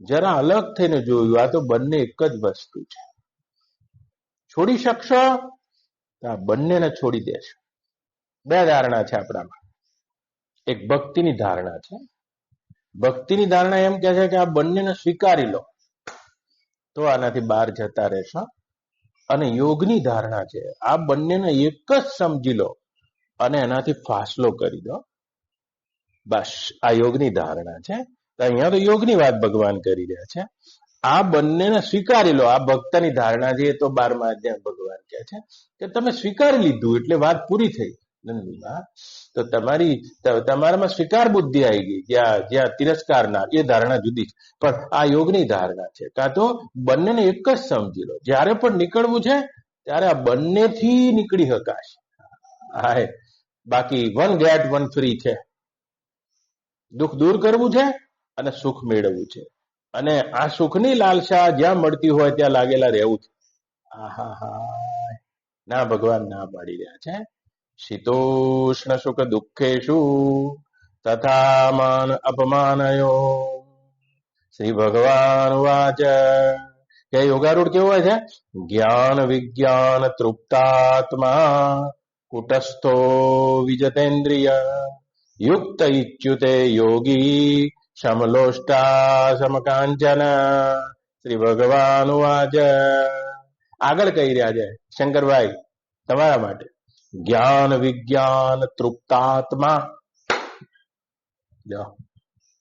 જરા અલગ થઈને જોયું. આ તો બંને એક જ વસ્તુ છે. છોડી શકશો તો આ બંનેને છોડી દેશો. બે ધારણા છે આપણામાં. એક ભક્તિની ધારણા છે. ભક્તિની ધારણા એમ કે છે કે આ બંનેને સ્વીકારી લો તો આનાથી બહાર જતા રહેશો. અને યોગની ધારણા છે, આ બંનેને એક જ સમજી લો અને એનાથી ફાસલો કરી દો. બસ આ યોગની ધારણા છે. અહીંયા તો યોગની વાત ભગવાન કરી રહ્યા છે. આ બંનેને સ્વીકારી લો. આ ભક્તની ધારણા છે, એ તો 12મા અધ્યાય ભગવાન કહે છે કે તમે સ્વીકારી લીધું એટલે વાત પૂરી થઈ. નંદુબા, તો તમારામાં સ્વીકાર બુદ્ધિ આવી ગઈ, જ્યાં તિરસ્કાર ના, એ ધારણા જુદી છે. પણ આ યોગની ધારણા છે. કાં તો બંનેને એક જ સમજી લો. જ્યારે પણ નીકળવું છે ત્યારે આ બંનેથી નીકળી શકાશે. હા, બાકી વન ગેટ વન ફ્રી છે. દુઃખ દૂર કરવું છે અને સુખ મેળવવું છે, અને આ સુખની લાલસા જ્યાં મળતી હોય ત્યાં લાગેલા રહેવું છે. ના, ભગવાન ના પાડી રહ્યા છે. શીતોષ્ણ સુખ દુઃખેષુ તથા માન અપમાનયો. શ્રી ભગવાન વાચ કે યોગારૂઢ કેવો હોય છે? જ્ઞાન વિજ્ઞાન તૃપ્તાત્મા કુટસ્થો વિજતેન્દ્રિય યુક્ત ઇચ્યુતે યોગી સમલોષ્ટા સમકાંચન. શ્રી ભગવાન વાચ. આગળ કહી રહ્યા છે શંકરભાઈ તમારા માટે, જ્ઞાન વિજ્ઞાન તૃપ્તાત્મા.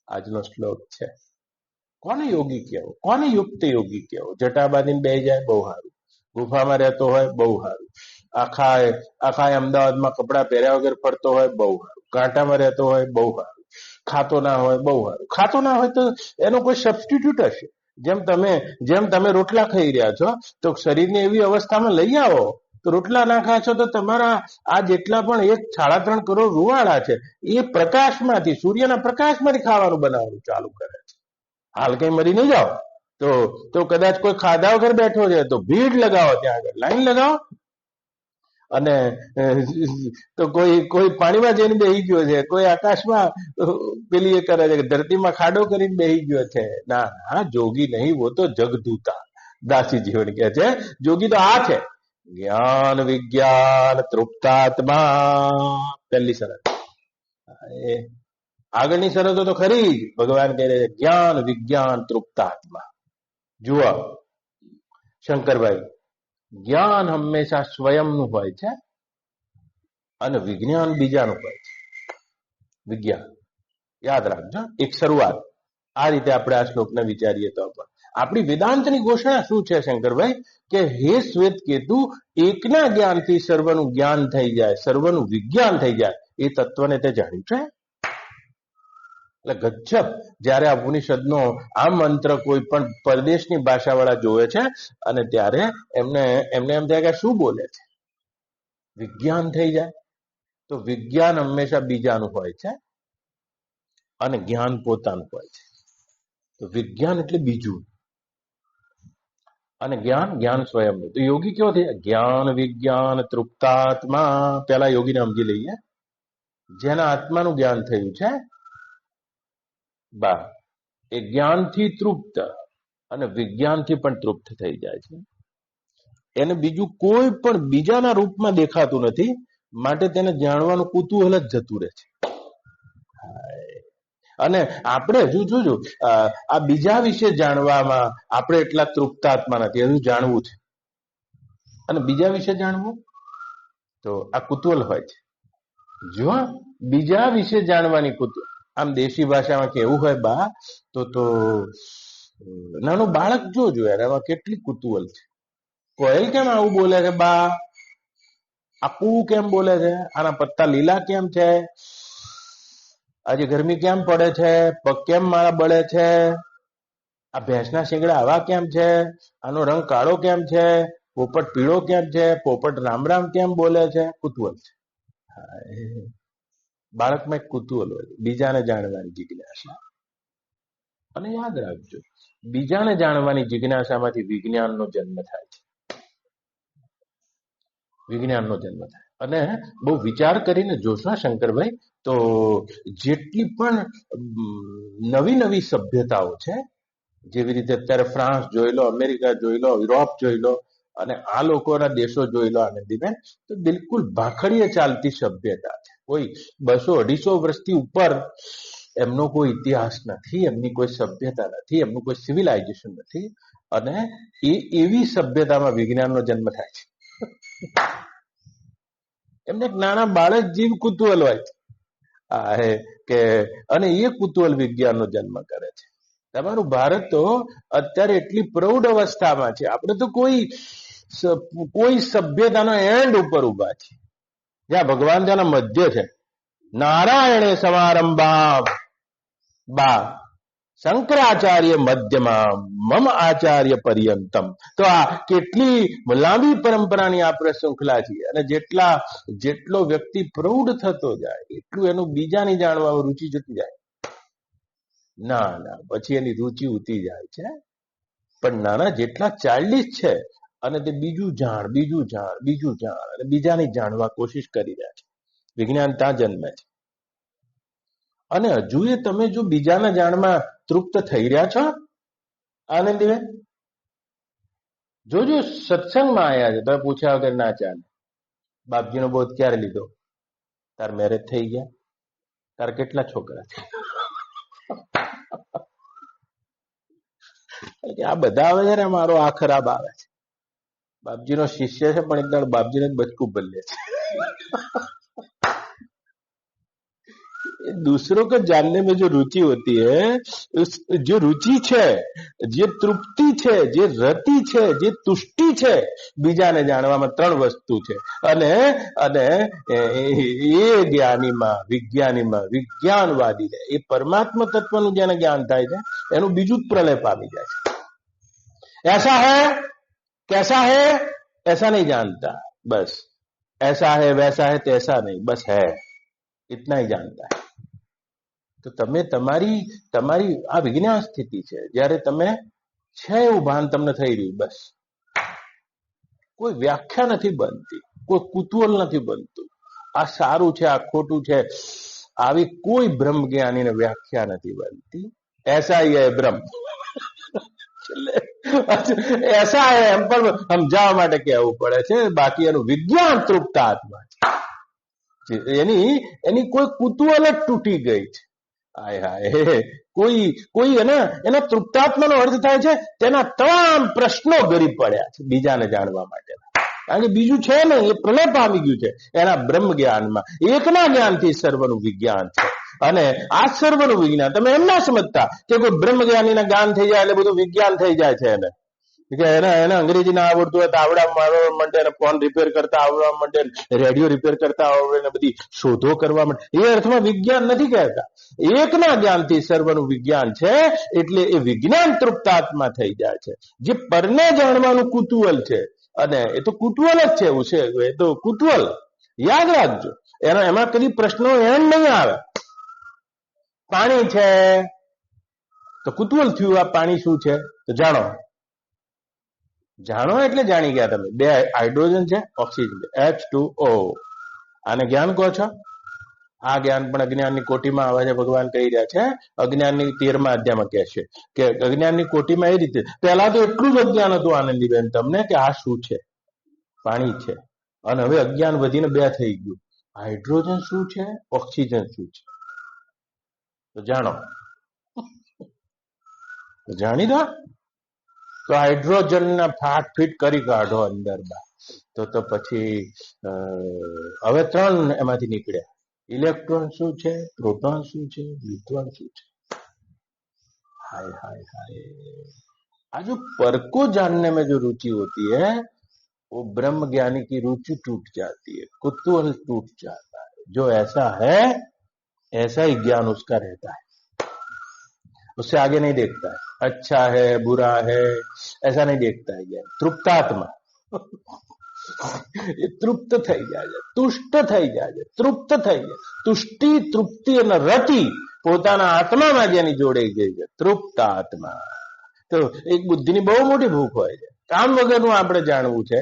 આજનો શ્લોક છે. કોને યોગી કહેવો? કોને યુક્ત યોગી કહેવો? જટાબાંધીને બે જાય બહુ સારું, ગુફામાં રહેતો હોય બહુ સારું, આખા અમદાવાદમાં કપડા પહેર્યા વગર ફરતો હોય બહુ સારું, કાંટામાં રહેતો હોય બહુ સારું, ખાતો ના હોય બહુ સારું. ખાતો ના હોય તો એનો કોઈ સબસ્ટિટ્યુટ હશે. જેમ તમે રોટલા ખાઈ રહ્યા છો, તો શરીરને એવી અવસ્થામાં લઈ આવો તો રોટલા ના ખાશો તો તમારા આ જેટલા પણ 3.5 કરોડ રૂવાડા છે, એ પ્રકાશમાંથી, સૂર્યના પ્રકાશમાંથી ખાવાનું બનાવવાનું ચાલુ કરે છે. હાલ કઈ મરી નહીં જાઓ તો કદાચ કોઈ ખાધા વગર બેઠો છે તો ભીડ લગાવો, ત્યાં આગળ લાઈન લગાવો. અને તો કોઈ પાણીમાં જઈને બેહી ગયો છે, કોઈ આકાશમાં પેલી એ કરે છે કે ધરતીમાં ખાડો કરીને બેહી ગયો છે. ના, જોગી નહીં, વો તો જગદૂતા. દાસી જીવન કે છે જોગી તો આ છે, જ્ઞાન વિજ્ઞાન તૃપ્તાત્મા. પહેલી શરત. આગળની શરતો તો ખરી જ. ભગવાન કહે છે જ્ઞાન વિજ્ઞાન તૃપ્તાત્મા. જુઓ શંકરભાઈ, જ્ઞાન હંમેશા સ્વયંનું હોય છે અને વિજ્ઞાન બીજાનું હોય છે. વિજ્ઞાન યાદ રાખજો. એક શરૂઆત આ રીતે આપણે આ શ્લોકને વિચારીએ તો પણ આપણી વેદાંતની ઘોષણા શું છે શંકરભાઈ? કે હે શ્વેત કેતુ, એકના જ્ઞાનથી સર્વનું જ્ઞાન થઈ જાય, સર્વનું વિજ્ઞાન થઈ જાય. એ તત્વને તે જાણ્યું છે. એટલે ગજબ. જ્યારે આ ઉપનિષદનો આ મંત્ર કોઈ પણ પરદેશની ભાષાવાળા જોવે છે અને ત્યારે એમને એમ થાય કે શું બોલે છે, વિજ્ઞાન થઈ જાય. તો વિજ્ઞાન હંમેશા બીજાનું હોય છે અને જ્ઞાન પોતાનું હોય છે. તો વિજ્ઞાન એટલે બીજું અને જ્ઞાન સ્વયંનું. તો યોગી કેવો થઈ? જ્ઞાન વિજ્ઞાન તૃપ્તાત્મા. પેલા યોગીને સમજી લઈએ. જેના આત્માનું જ્ઞાન થયું છે, એ જ્ઞાનથી તૃપ્ત, અને વિજ્ઞાનથી પણ તૃપ્ત થઈ જાય છે. એને બીજું કોઈ પણ બીજાના રૂપમાં દેખાતું નથી, માટે તેને જાણવાનું કુતૂહલ જ જતું રહે છે. અને આપણે હજુ જોજો આ બીજા વિશે જાણવામાં આપણે એટલા તૃપ્તાત્મા નથી, હજુ જાણવું છે. અને બીજા વિશે જાણવું તો આ કુતૂહલ હોય છે. જો બીજા વિશે જાણવાની કુતૂહલ, આમ દેશી ભાષામાં કેવું હોય બા, તો નાનું બાળક જોજો યાર, એમાં કેટલી કુતૂહલ છે. કોયલ કેમ આવું બોલે છે બા, આકુ કેમ બોલે છે, આના પત્તા લીલા કેમ છે, આજે ગરમી કેમ પડે છે, પગ કેમ મારા બળે છે, આ ભેંસના શિંગડા આવા કેમ છે, આનો રંગ કાળો કેમ છે, પોપટ પીળો કેમ છે, પોપટ રામ રામ કેમ બોલે છે. કુતૂહલ છે. બાળકમાં એક કુતૂહલ હોય, બીજાને જાણવાની જિજ્ઞાસા. અને યાદ રાખજો, બીજાને જાણવાની જિજ્ઞાસામાંથી વિજ્ઞાનનો જન્મ થાય છે. વિજ્ઞાનનો જન્મ થાય. અને બહુ વિચાર કરીને જોશો શંકરભાઈ, તો જેટલી પણ નવી નવી સભ્યતાઓ છે, જેવી રીતે અત્યારે ફ્રાન્સ જોઈ લો, અમેરિકા જોઈ લો, યુરોપ જોઈ લો, અને આ લોકોના દેશો જોઈ લો આનંદીબેન, તો બિલકુલ ભાખડીએ ચાલતી સભ્યતા છે. કોઈ 200-250 વર્ષથી ઉપર એમનો કોઈ ઇતિહાસ નથી, એમની કોઈ સભ્યતા નથી, એમનું કોઈ સિવિલાઇઝેશન નથી. અને એ એવી સભ્યતામાં વિજ્ઞાનનો જન્મ થાય છે. એમને એક નાના બાળક જેવું કુતૂહલ હોય છે, અને એ કુતૂહલ વિજ્ઞાનનો જન્મ કરે છે. તમારું ભારત તો અત્યારે એટલી પ્રૌઢ અવસ્થામાં છે, આપણે તો કોઈ સભ્યતાનો એન્ડ ઉપર ઉભા છે, જ્યાં ભગવાન ત્યાંના મધ્ય છે. નારાયણે સમારંભામ બા શંકરાચાર્ય મધ્યમાં મમ આચાર્ય પર્યંતમ. તો આ કેટલી લાંબી પરંપરાની આપણે શૃંખલા છીએ. અને જેટલો વ્યક્તિ પ્રૌઢ થતો જાય એટલું એનું બીજાની જાણવામાં રુચિ જતી જાય. ના પછી એની રુચિ ઉતી જાય છે. પણ નાના જેટલા ચાઇલ્ડિશ છે, અને તે બીજું જાણ અને બીજાની જાણવા કોશિશ કરી રહ્યા છે. વિજ્ઞાન ત્યાં જન્મે છે. અને હજુ એ તમે જો બીજાના જાણમાં તૃપ્ત થઈ રહ્યા છો આનંદીબેન, જોજો સત્સંગમાં આવ્યા છે, તમે પૂછ્યા વગર ના ચાલે. બાપજીનો બોધ ક્યારે લીધો? તાર મેરેજ થઈ ગયા? તાર કેટલા છોકરા છે? આ બધા આવે છે ને, મારો આ ખરાબ આવે છે. બાપજીનો શિષ્ય છે, પણ એકદમ બાપજીને જ બચકું બદલે છે. दूसरों को जानने में जो रुचि होती है, जो रुचि છે, જે તૃપ્તિ છે, જે રતિ છે, જે તુષ્ટિ છે, બીજાને જાણવામાં 3 વસ્તુ છે. અને એ જ્ઞાનીમાં વિજ્ઞાનવાદી એ પરમાત્મા તત્વનું જેને જ્ઞાન થાય છે, એનું બીજું જ પ્રલય પામી જાય છે. ऐसा है कैसा है ऐसा नहीं जानता, बस ऐसा है वैसा है तैसा नहीं, बस है इतना ही जानता है. તો તમે તમારી આ વિજ્ઞાન સ્થિતિ છે, જ્યારે તમે છે એવું ભાન તમને થઈ રહ્યું, બસ કોઈ વ્યાખ્યા નથી બનતી, કોઈ કુતૂહલ નથી બનતું, આ સારું છે, આ ખોટું છે, આવી કોઈ બ્રહ્મ જ્ઞાનીને વ્યાખ્યા નથી બનતી. એસા હી હૈ બ્રહ્મ, એસા હૈ એમ પણ સમજાવવા માટે કહેવું પડે છે. બાકી એનું વિજ્ઞાન તૃપ્ત આત્મા છે, એની કોઈ કુતૂહલ જ તૂટી ગઈ છે. કોઈ એના તૃપ્તાત્માનો અર્થ થાય છે, તેના તમામ પ્રશ્નો ગરી પડ્યા છે બીજાને જાણવા માટે. કારણ કે બીજું છે ને, એ પ્રલય પામી ગયું છે એના બ્રહ્મ જ્ઞાનમાં. એકના જ્ઞાનથી સર્વનું વિજ્ઞાન છે. અને આ સર્વનું વિજ્ઞાન તમે એમ ના સમજતા કે કોઈ બ્રહ્મ જ્ઞાનીના જ્ઞાન થઈ જાય એટલે બધું વિજ્ઞાન થઈ જાય છે. એને અંગ્રેજી ના આવડતું હોય તો આવડવા માંડે, ફોન રિપેર કરતા આવડવા માંડે, રેડિયો રિપેર કરતા આવડે, બધી શોધો કરવા માંડે. એ અર્થમાં વિજ્ઞાન નથી કહેતા. એકના જ્ઞાનથી સર્વનું વિજ્ઞાન છે, એટલે એ વિજ્ઞાન તૃપ્તાત્મા થઈ જાય છે. જે પરને જાણવાનું કુતૂહલ છે, અને એ તો કુતૂહલ જ છે, એવું છે, એ તો કુતૂહલ યાદ રાખજો. એમાં કદી પ્રશ્નો એમ નહીં આવે. પાણી છે તો કુતૂહલ થયું, આ પાણી શું છે તો જાણો એટલે જાણી ગયા તમે. 2 હાઇડ્રોજન છે, ઓક્સિજન, H2O. આને જ્ઞાન કહો છો? આ જ્ઞાન પણ અજ્ઞાનની કોટીમાં આવે છે. ભગવાન કહી રહ્યા છે અજ્ઞાનની 13મા અધ્યાયમાં કહે છે કે અજ્ઞાનની કોટીમાં એ રીતે પહેલા તો એટલું જ અજ્ઞાન હતું આનંદીબેન તમને કે આ શું છે, પાણી છે, અને હવે અજ્ઞાન વધીને 2 થઈ ગયું. હાઇડ્રોજન શું છે, ઓક્સિજન શું છે, તો જાણો, જાણી દો. તો હાઇડ્રોજનના ફાટ ફીટ કરી કાઢો અંદર બહાર, તો પછી હવે 3 એમાંથી નીકળ્યા. इलेक्ट्रॉन શું છે, प्रोटॉन શું છે, न्यूट्रॉन શું છે. हाय हाय हाय, आज जो पर को जानने में जो रुचि होती है वो ब्रह्म ज्ञानी की रुचि टूट जाती है, कुतूहल टूट जाता है. जो ऐसा है ऐसा ही ज्ञान उसका रहता है, उससे आगे नहीं देखता है. अच्छा है बुरा है ऐसा नहीं देखता है ज्ञान. तृप्तात्मा એ તૃપ્ત થઈ જાય છે, તુષ્ટ થઈ જાય છે, તૃપ્ત થઈ જાય. તુષ્ટિ તૃપ્તિ અને રતિ પોતાના આત્મામાં જેની જોડાઈ ગઈ છે, તૃપ્ત આત્મા. તો એક બુદ્ધિની બહુ મોટી ભૂખ હોય છે, કામ વગરનું આપણે જાણવું છે.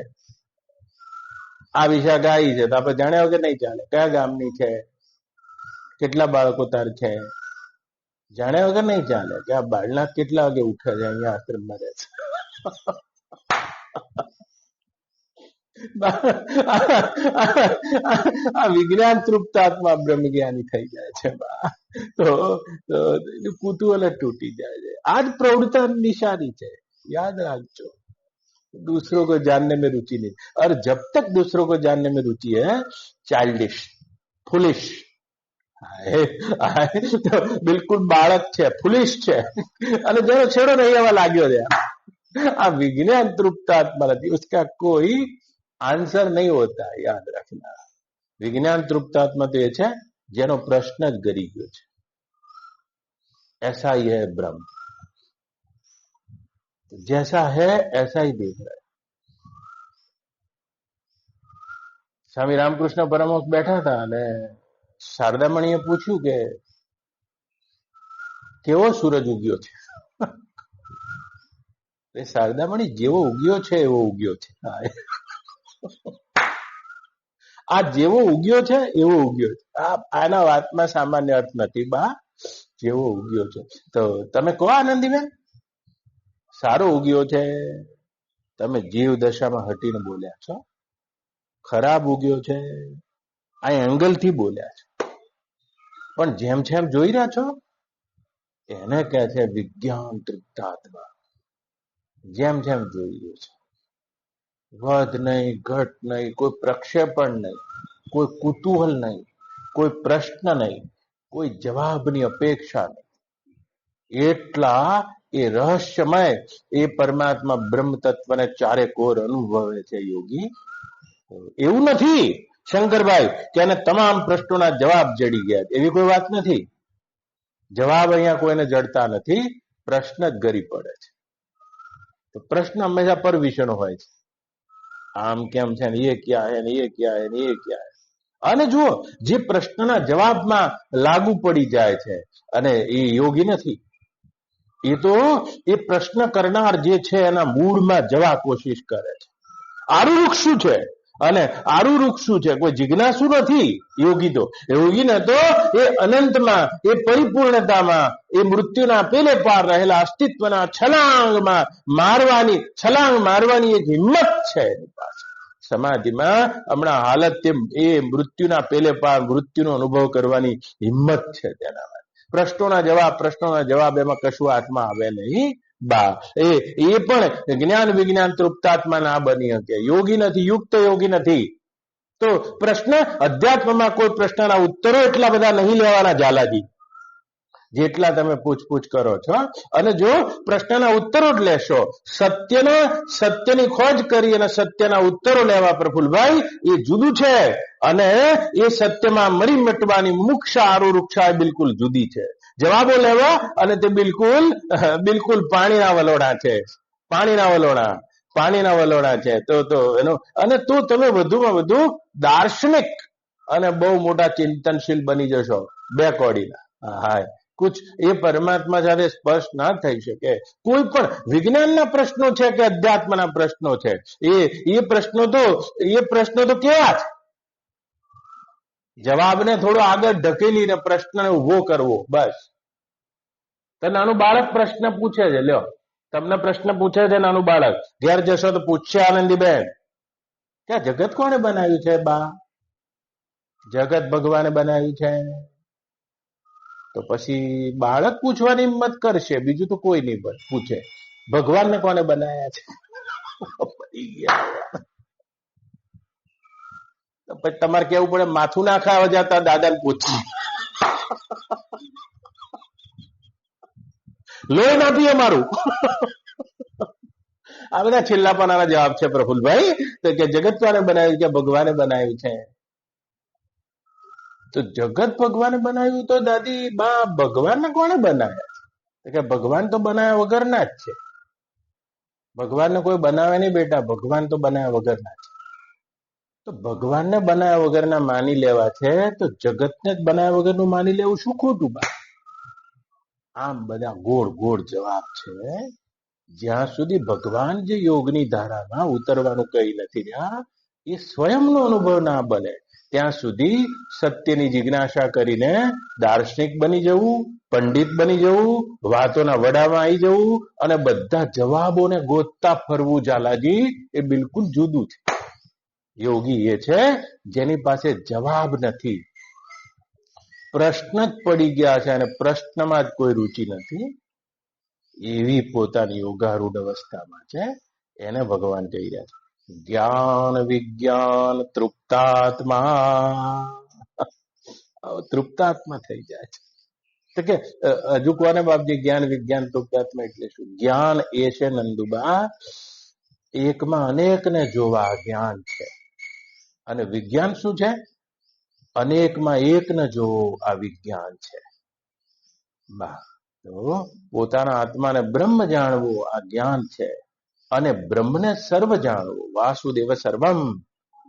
આ વિશા ગાય છે તો આપણે જાણ્યા વગર નહીં ચાલે. કયા ગામની છે, કેટલા બાળકો તાર છે, જાણ્યા વગર નહીં ચાલે. કે આ બાળનાથ કેટલા વાગે ઉઠે છે, અહીંયા આશ્રમમાં રહે છે. આ વિજ્ઞાન તૃપ્તાત્મા બ્રહ્મ જ્ઞાની થઈ જાય છે. તો કુતૂહલ તૂટી જાય છે. આજ प्रौढ़ता निशानी है, याद रखो. दूसरों को जानने में रुचि नहीं, और जब तक दूसरों को जानने में रुचि है चाइल्डिश फुलिश, तो बिल्कुल बालक છે, ફુલિશ છે, અને જેનો છેડો નહીં એવા લાગ્યો છે. આ વિજ્ઞાન તૃપ્તાત્મા નથી, उसका कोई आंसर नहीं होता है, याद रखना. विज्ञान तृप्तात्मा तो ये है जेनो प्रश्न ज गरी गयो छे. ऐसा ही है ब्रह्म, जैसा है ऐसा ही देख रहा है. स्वामी रामकृष्ण परमहंस बैठा था અને શારદામણીએ પૂછ્યું કે કેવો સૂરજ ઉગ્યો છે. શારદામણી જેવો ઉગ્યો છે એવો ઉગ્યો છે. આ જેવો ઉગ્યો છે એવો ઉગ્યો છે. આના વાતમાં સામાન્ય અર્થ નથી બા, જેવો ઉગ્યો છે. તો તમે કહો આનંદીબેન, સારો ઉગ્યો છે, તમે જીવ દશામાં હટીને બોલ્યા છો. ખરાબ ઉગ્યો છે આ એંગલથી બોલ્યા છો, પણ જેમ જેમ જોઈ રહ્યા છો એને કહે છે વિજ્ઞાન તૃપ્તાત્મા. જેમ જેમ જોઈ રહ્યો છે, વધ નહીં, ઘટ નહીં, કોઈ પ્રક્ષેપણ નહીં, કોઈ કુતૂહલ નહીં, કોઈ પ્રશ્ન નહીં, કોઈ જવાબની અપેક્ષા નહીં. એટલા એ રહસ્યમય એ પરમાત્મા બ્રહ્મ તત્વને ચારે કોર અનુભવે છે યોગી. એવું નથી શંકરભાઈ કે એને તમામ પ્રશ્નોના જવાબ જડી ગયા, એવી કોઈ વાત નથી. જવાબ અહીંયા કોઈને જડતા નથી, પ્રશ્ન જ ગરી પડે છે. તો પ્રશ્ન હંમેશા પર વિષયનો હોય છે. આમ કેમ છે ને, એ ક્યાં હે ને, એ ક્યાં હે ને, એ ક્યાં હે. અને જુઓ, જે પ્રશ્નના જવાબમાં લાગુ પડી જાય છે અને એ યોગી નથી. એ તો એ પ્રશ્ન કરનાર જે છે એના મૂળમાં જવા કોશિશ કરે છે. આરું વૃક્ષ શું છે અને આરું વૃક્ષ શું છે, કોઈ જિજ્ઞાસુ નથી યોગી. તો યોગીને તો એ અનંતમાં, એ પરિપૂર્ણતામાં, એ મૃત્યુના પેલે પાર રહેલા અસ્તિત્વના છલાંગ મારવાની એક હિંમત છે એની પાસે. સમાધિમાં હમણાં હાલત એ મૃત્યુના પેલે પાર મૃત્યુનો અનુભવ કરવાની હિંમત છે તેનામાં. પ્રશ્નોના જવાબ એમાં કશું હાથમાં આવે નહીં બા. એ પણ જ્ઞાન વિજ્ઞાન તૃપ્તાત્મા ના બની શકે. યોગી નથી, યુક્ત યોગી નથી. તો પ્રશ્ન અધ્યાત્મમાં કોઈ પ્રશ્નના ઉત્તરો એટલા બધા નહીં લેવાના ઝાલાજી, જેટલા તમે પૂછપૂછ કરો છો. અને જો પ્રશ્નના ઉત્તરો જ લેશો, સત્યની ખોજ કરી અને સત્યના ઉત્તરો લેવા પ્રફુલભાઈ એ જુદું છે. અને એ સત્યમાં મરી મટવાની મુક્ષા આરુરૂક્ષા બિલકુલ જુદી છે. જવાબો લેવા અને તે બિલકુલ પાણીના વલોણા છે, પાણીના વલોણા છે. તો એનો અને તો તમે વધુમાં વધુ દાર્શનિક અને બહુ મોટા ચિંતનશીલ બની જશો બે કોડીના. હા, કુછ એ પરમાત્મા સાથે સ્પર્શ ના થઈ શકે. કોઈ પણ વિજ્ઞાનના પ્રશ્નો છે કે અધ્યાત્મના પ્રશ્નો છે, એ પ્રશ્નો તો કેવા છે? જવાબને થોડો આગળ ઢકેલીને પ્રશ્નને ઉભો કરવો, બસ. તો નાનું બાળક પ્રશ્ન પૂછે છે, લ્યો તમને પ્રશ્ન પૂછે છે નાનું બાળક, ઘેર જશો તો પૂછશે આનંદીબેન કે જગત કોણે બનાવ્યું છે? બા, જગત ભગવાને બનાવ્યું છે. તો પછી બાળક પૂછવાની હિંમત કરશે, બીજું તો કોઈ નહીં પૂછે ભગવાનને કોને બનાવ્યા છે. તો પછી તમારે કેવું પડે, માથું ના ખાવા જતા દાદાને પૂછશે, લોહી ના પીએ મારું. આ બધા છેલ્લા પાનાના જવાબ છે પ્રફુલભાઈ. તો કે જગત કોને બનાવ્યું? કે ભગવાને બનાવ્યું છે. તો જગત ભગવાને બનાવ્યું, તો દાદી બા ભગવાનને કોને બનાવ્યા છે? કે ભગવાન તો બનાવ્યા વગરના જ છે. ભગવાનને કોઈ બનાવે નહીં બેટા, ભગવાન તો બનાવ્યા વગરના છે. તો ભગવાનને બનાવ્યા વગરના માની લેવા છે, તો જગતને જ બનાવ્યા વગરનું માની લેવું શું ખોટું? બા આમ બધા ગોળ ગોળ જવાબ છે. જ્યાં સુધી ભગવાન જે યોગની ધારામાં ઉતરવાનું કઈ નથી રહ્યા, એ સ્વયંનો અનુભવ ના બને ત્યાં સુધી સત્યની જિજ્ઞાસા કરીને દાર્શનિક બની જવું, પંડિત બની જવું, વાતોના વડામાં આવી જવું અને બધા જવાબોને ગોતતા ફરવું, ઝાલાજી, એ બિલકુલ જુદું છે. યોગી એ છે જેની પાસે જવાબ નથી, પ્રશ્ન જ પડી ગયા છે અને પ્રશ્નમાં જ કોઈ રુચિ નથી, એવી પોતાની યોગારૂઢ અવસ્થામાં છે. એને ભગવાન કહી રહ્યા છે જ્ઞાન વિજ્ઞાન તૃપ્તાત્મા. તૃપ્તાત્મા થઈ જાય છે. તો કે હજુ કોને બાપજી જ્ઞાન વિજ્ઞાન તૃપ્તાત્મા એટલે શું? જ્ઞાન એ છે નંદુબા, એકમાં અનેકને જોવા જ્ઞાન છે. અને વિજ્ઞાન શું છે? અનેકમાં એકને જોવો, આ વિજ્ઞાન છે. બા તો પોતાના આત્માને બ્રહ્મ જાણવું આ જ્ઞાન છે, અને બ્રહ્મને સર્વ જાણવું, વાસુદેવ સર્વમ,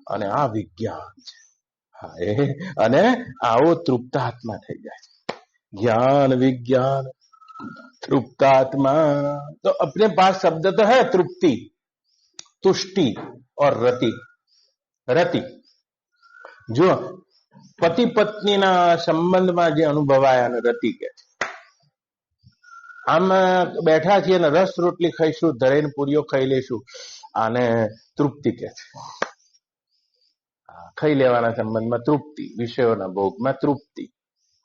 અને આ વિજ્ઞાન છે. હા, અને આવો તૃપ્તાત્મા થઈ જાય છે. ज्ञान विज्ञान तृप्तात्मा. तो अपने पास शब्द तो है तृप्ति, तुष्टि और रति. रति जो पति पत्नीના સંબંધમાં જે અનુભવાય અને રતિ કે છે. આમ બેઠા છીએ અને રસ રોટલી ખાઈશું, ધરેન પૂરીઓ ખાઈ લઈશું, આને તૃપ્તિ કે છે. ખાઈ લેવાના સંબંધમાં તૃપ્તિ, વિષયોના ભોગમાં તૃપ્તિ,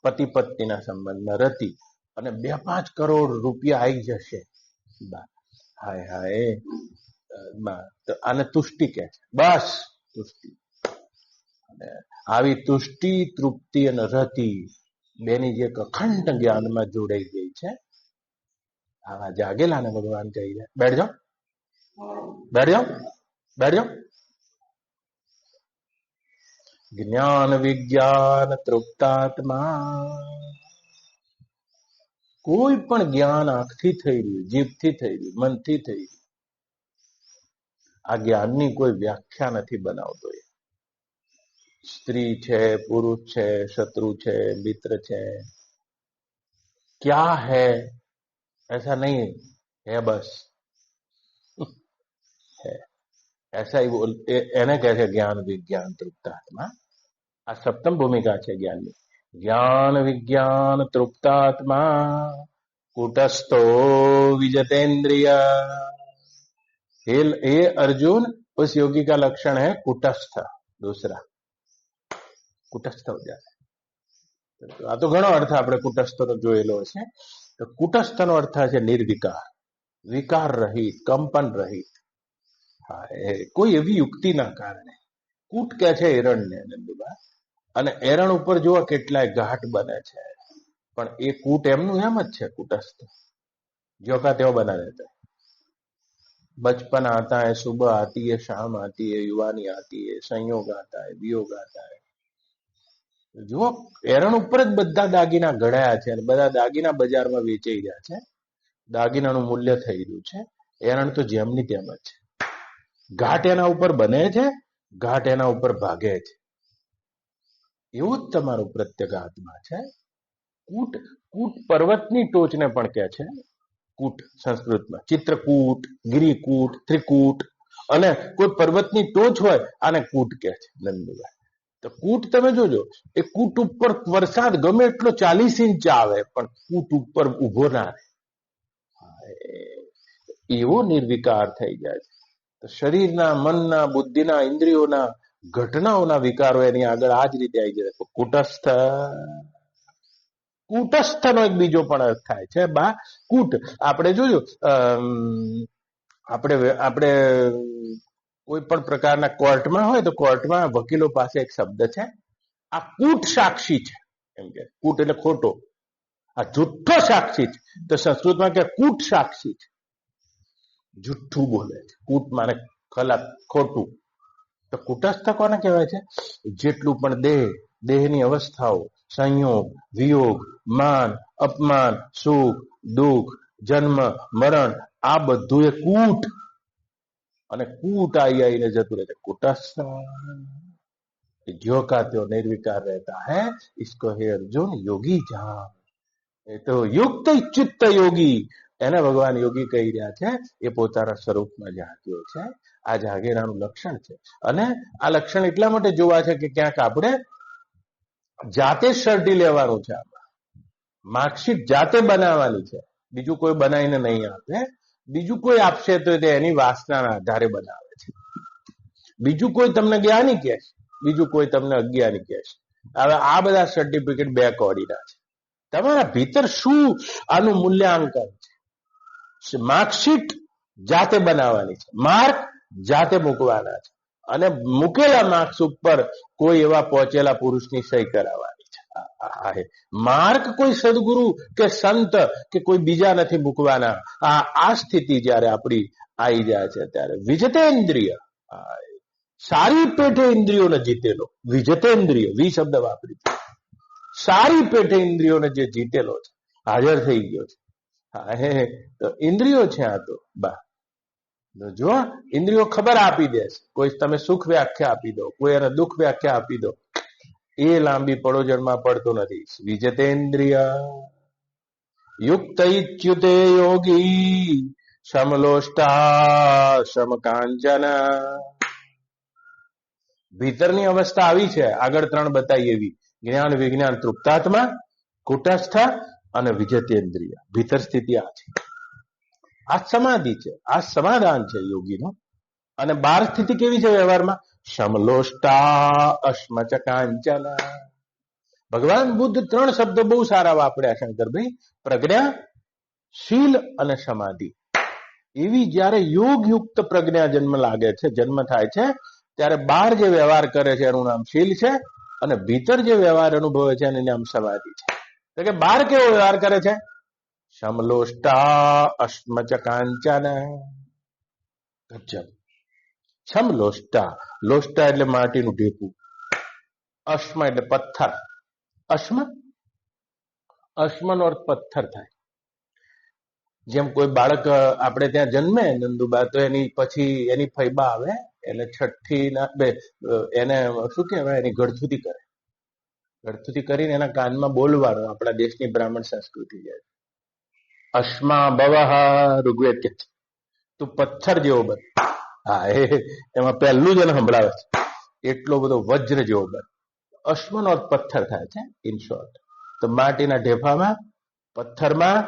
પતિ પત્નીના સંબંધમાં રતિ, અને 2-5 કરોડ રૂપિયા આવી જશે, હાય હાય, આને તુષ્ટિ કે છે. બસ તુષ્ટિ. અને આવી તુષ્ટિ, તૃપ્તિ અને રતિ બેની જે અખંડ જ્ઞાનમાં જોડાઈ ગઈ છે, આવા જાગેલાને ભગવાન કહી જાય બેઠ જાઓ. જ્ઞાન વિજ્ઞાન તૃપ્તાત્મા. કોઈ પણ જ્ઞાન આંખથી થઈ રહ્યું, જીભથી થઈ રહ્યું, મનથી થઈ રહ્યું, આ જ્ઞાનની કોઈ વ્યાખ્યા નથી બનાવતો. એ સ્ત્રી છે, પુરુષ છે, શત્રુ છે, મિત્ર છે, क्या है ऐसा नहीं है, बस है ऐसा ही बोल. એને કહે છે જ્ઞાન વિજ્ઞાન તૃપ્તાત્મા. આ સપ્તમ ભૂમિકા છે જ્ઞાનની. જ્ઞાન વિજ્ઞાન તૃપ્તાત્મા કુટસ્થો विजतेन्द्रिय. हे अर्जुन, उस योगी का लक्षण है कुटस्थ. दूसरा कुटस्थ हो जाए. આ તો ઘણો અર્થ આપણે કુટસ્થનો જોયેલો છે. તો કુટસ્થનો અર્થ છે નિર્વિકાર, વિકાર રહિત, કંપન રહિત. હા, કોઈ એવી યુક્તિના કારણે. કૂટ કે છે એરણને નંદુબા, અને એરણ ઉપર જુઓ કેટલાય ઘાટ બને છે, પણ એ કૂટ એમનું એમ જ છે. કુટસ્થ जो का त्यों बना रहता है. बचपन आता है, सुबह आती है, शाम आती है, युवानी आती है, संयोग आता है, वियोग आता है. જો એરણ ઉપર જ બધા દાગીના ઘડાયા છે અને બધા દાગીના બજારમાં વેચાઈ રહ્યા છે, દાગીનાનું મૂલ્ય થઈ રહ્યું છે. એરણ તો જેમની તેમ જ છે. ઘાટ એના ઉપર બને છે, ઘાટ એના ઉપર ભાગે છે. એવું જ તમારું પ્રત્યેગાત્મા છે. કૂટ, કૂટ પર્વતની ટોચને પણ કહે છે. કૂટ સંસ્કૃતમાં ચિત્રકૂટ, ગિરિકૂટ, ત્રિકૂટ, અને કોઈ પર્વતની ટોચ હોય આને કૂટ કહે છે નંદુભાઈ. તો કૂટ તમે જોજો, એ કૂટ ઉપર વરસાદ ગમે એટલો 40 ઇંચ આવે પણ કૂટ ઉપર ઉભો ના રહે, એવો નિર્વિકાર થઈ જાય છે. તો શરીરના, મનના, બુદ્ધિના, ઇન્દ્રિયોના, ઘટનાઓના વિકારો એની આગળ આ જ રીતે આવી જાય. કૂટસ્થ, કૂટસ્થનો એક બીજો પણ અર્થ થાય છે બા કૂટ. આપણે જોયું આપણે કોઈ પણ પ્રકારના કોર્ટમાં હોય તો કોર્ટમાં વકીલો પાસે એક શબ્દ છે, આ કૂટ સાક્ષી છે એમ કે. કૂટ એટલે ખોટો, આ જુઠ્ઠો સાક્ષી છે. તો સંસ્કૃતમાં કે કૂટ સાક્ષી છે, જુઠ્ઠું બોલે છે. કૂટ માને ખોટું. તો કૂટસ્થ કોને કહેવાય છે? જેટલું પણ દેહની અવસ્થાઓ, સંયોગ, વિયોગ, માન, અપમાન, સુખ, દુઃખ, જન્મ, મરણ, આ બધું એ કૂટ. અને કૂટ આવીને જતું રહે છે. કૂટસ્થ जो का त्यो निर्विकार रहता है, इसको हे अर्जुन योगी जान. એ તો યુક્ત ચિત્ત યોગી, એને ભગવાન યોગી કહી રહ્યા છે. એ પોતાના સ્વરૂપમાં જાગ્યો છે. આ જાગેરાનું લક્ષણ છે. અને આ લક્ષણ એટલા માટે જોવા છે કે ક્યાંક આપણે જાતે શરટી લેવાનું છે. માર્કશીટ જાતે બનાવવાની છે, બીજું કોઈ બનાવીને નહીં આપે. બીજું કોઈ આપશે તો તે એની વાસનાના આધારે બનાવે છે. બીજું કોઈ તમને જ્ઞાની કહે છે, બીજું કોઈ તમને અજ્ઞાની કહે છે. હવે આ બધા સર્ટિફિકેટ બે કોડીના છે. તમારા ભીતર શું આનું મૂલ્યાંકન છે? માર્કશીટ જાતે બનાવવાની છે, માર્ક જાતે મૂકવાના છે. અને મૂકેલા માર્ક્સ ઉપર કોઈ એવા પહોંચેલા પુરુષની સહી કરાવવાની છે. માર્ક કોઈ સદગુરુ કે સંત કે કોઈ બીજા નથી મૂકવાના. આ સ્થિતિ જયારે આપણી આવી જાય છે ત્યારે વિજતેન્દ્રિય, સારી પેઠે ઇન્દ્રિયોને જીતેલો, વિજતેન્દ્રિય, વી શબ્દ વાપરી, સારી પેઠે ઇન્દ્રિયોને જે જીતેલો છે, હાજર થઈ ગયો છે. તો ઇન્દ્રિયો છે આ તો બા. જો ઇન્દ્રિયો ખબર આપી દે છે, કોઈ તમે સુખ વ્યાખ્યા આપી દો, કોઈ એને દુઃખ વ્યાખ્યા આપી દો, એ લાંબી પડોજણમાં પડતો નથી. વિજતેન્દ્રિય યુક્ત ઇચ્યુતે યોગી સમલોષ્ટા સમકાંચન. ભીતરની અવસ્થા આવી છે, આગળ 3 બતાવી એવી: જ્ઞાન, વિજ્ઞાન, તૃપ્તાત્મા, કુટસ્થ અને વિજતેન્દ્રિય. ભીતર સ્થિતિ આ છે. આ સમાધિ છે, આ સમાધાન છે યોગીનો. અને બાર સ્થિતિ કેવી છે વ્યવહારમાં? સમલોષ્ટા અસ્મચ કાંચન. ભગવાન બુદ્ધ 3 શબ્દો બહુ સારા વાપર્યા શંકરભાઈ: પ્રજ્ઞા, શીલ અને સમાધિ. એવી જયારે યોગયુક્ત પ્રજ્ઞા જન્મ થાય છે ત્યારે બહાર જે વ્યવહાર કરે છે એનું નામ શીલ છે, અને ભીતર જે વ્યવહાર અનુભવે છે એનું નામ સમાધિ છે. એટલે કે બહાર કેવો વ્યવહાર કરે છે? સમલોષ્ટા અસ્મચ કાંચન. સમલોષ્ટા, લોષ્ટા એટલે માટીનું ઢેકું, અશ્મ એટલે પથ્થર. અશ્મનો અર્થ પથ્થર થાય. જેમ કોઈ બાળક આપણે ત્યાં જન્મે નંદુબા, તો એની પછી એની ફૈબા આવે એટલે છઠ્ઠી એને શું કહેવાય, એની ગળથુતી કરે. ગળથુતી કરીને એના કાનમાં બોલવાનું. આપણા દેશની બ્રાહ્મણ સંસ્કૃતિ છે. અશ્મા બવહ, ઋગ્વેદ કે તું પથ્થર જેવો બન. હા, એમાં પહેલું જ એને સંભળાવે છે. એટલો બધો વજ્ર જેવો બન. અશ્મનો અર્થ પથ્થર થાય છે ઇન શોર્ટ. તો માટીના ઢેફામાં, પથ્થરમાં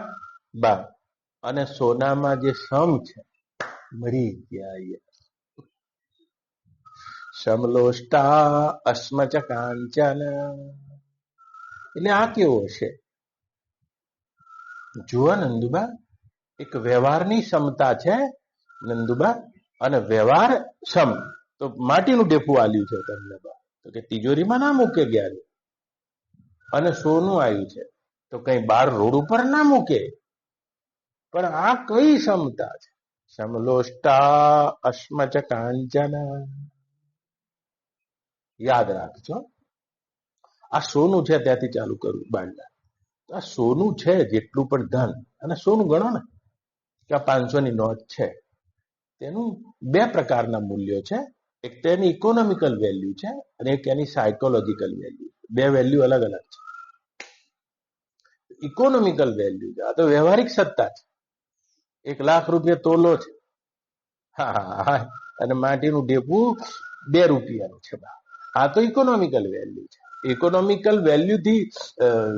બા, અને સોનામાં જે સમ છે મરી ગયા. સમલોષ્ટા અસ્મચ કાંચન. એટલે આ કેવો હશે? જુઓ નંદુબા, એક વ્યવહારની ક્ષમતા છે નંદુબા, અને વ્યવહાર સમ. તો માટીનું ઢેફું આલ્યું છે તમને બા, તો કે તિજોરીમાં ના મૂકે ગયા. અને સોનું આવ્યું છે તો કઈ બાર રોડ ઉપર ના મૂકે. પણ આ કઈ ક્ષમતા છે? સમલોષ્ટા અસ્મચ કાંચન. યાદ રાખજો, આ સોનું છે ત્યાંથી ચાલુ કરવું બાંડા. આ સોનું છે જેટલું પણ ધન, અને સોનું ગણો ને કે આ 500 ની નોટ છે, તેનું 2 પ્રકારના મૂલ્યો છે. એક તો એની ઇકોનોમિકલ વેલ્યુ છે, અને એક એની સાયકોલોજીકલ વેલ્યુ. 2 વેલ્યુ અલગ અલગ છે. ઇકોનોમિકલ વેલ્યુ છે, આ તો વ્યવહારિક સત્તા છે. 1 લાખ રૂપિયા તોલો છે, હા, અને માટીનું ઢેપું 2 રૂપિયાનું છે. આ તો ઇકોનોમિકલ વેલ્યુ છે. ઇકોનોમિકલ વેલ્યુથી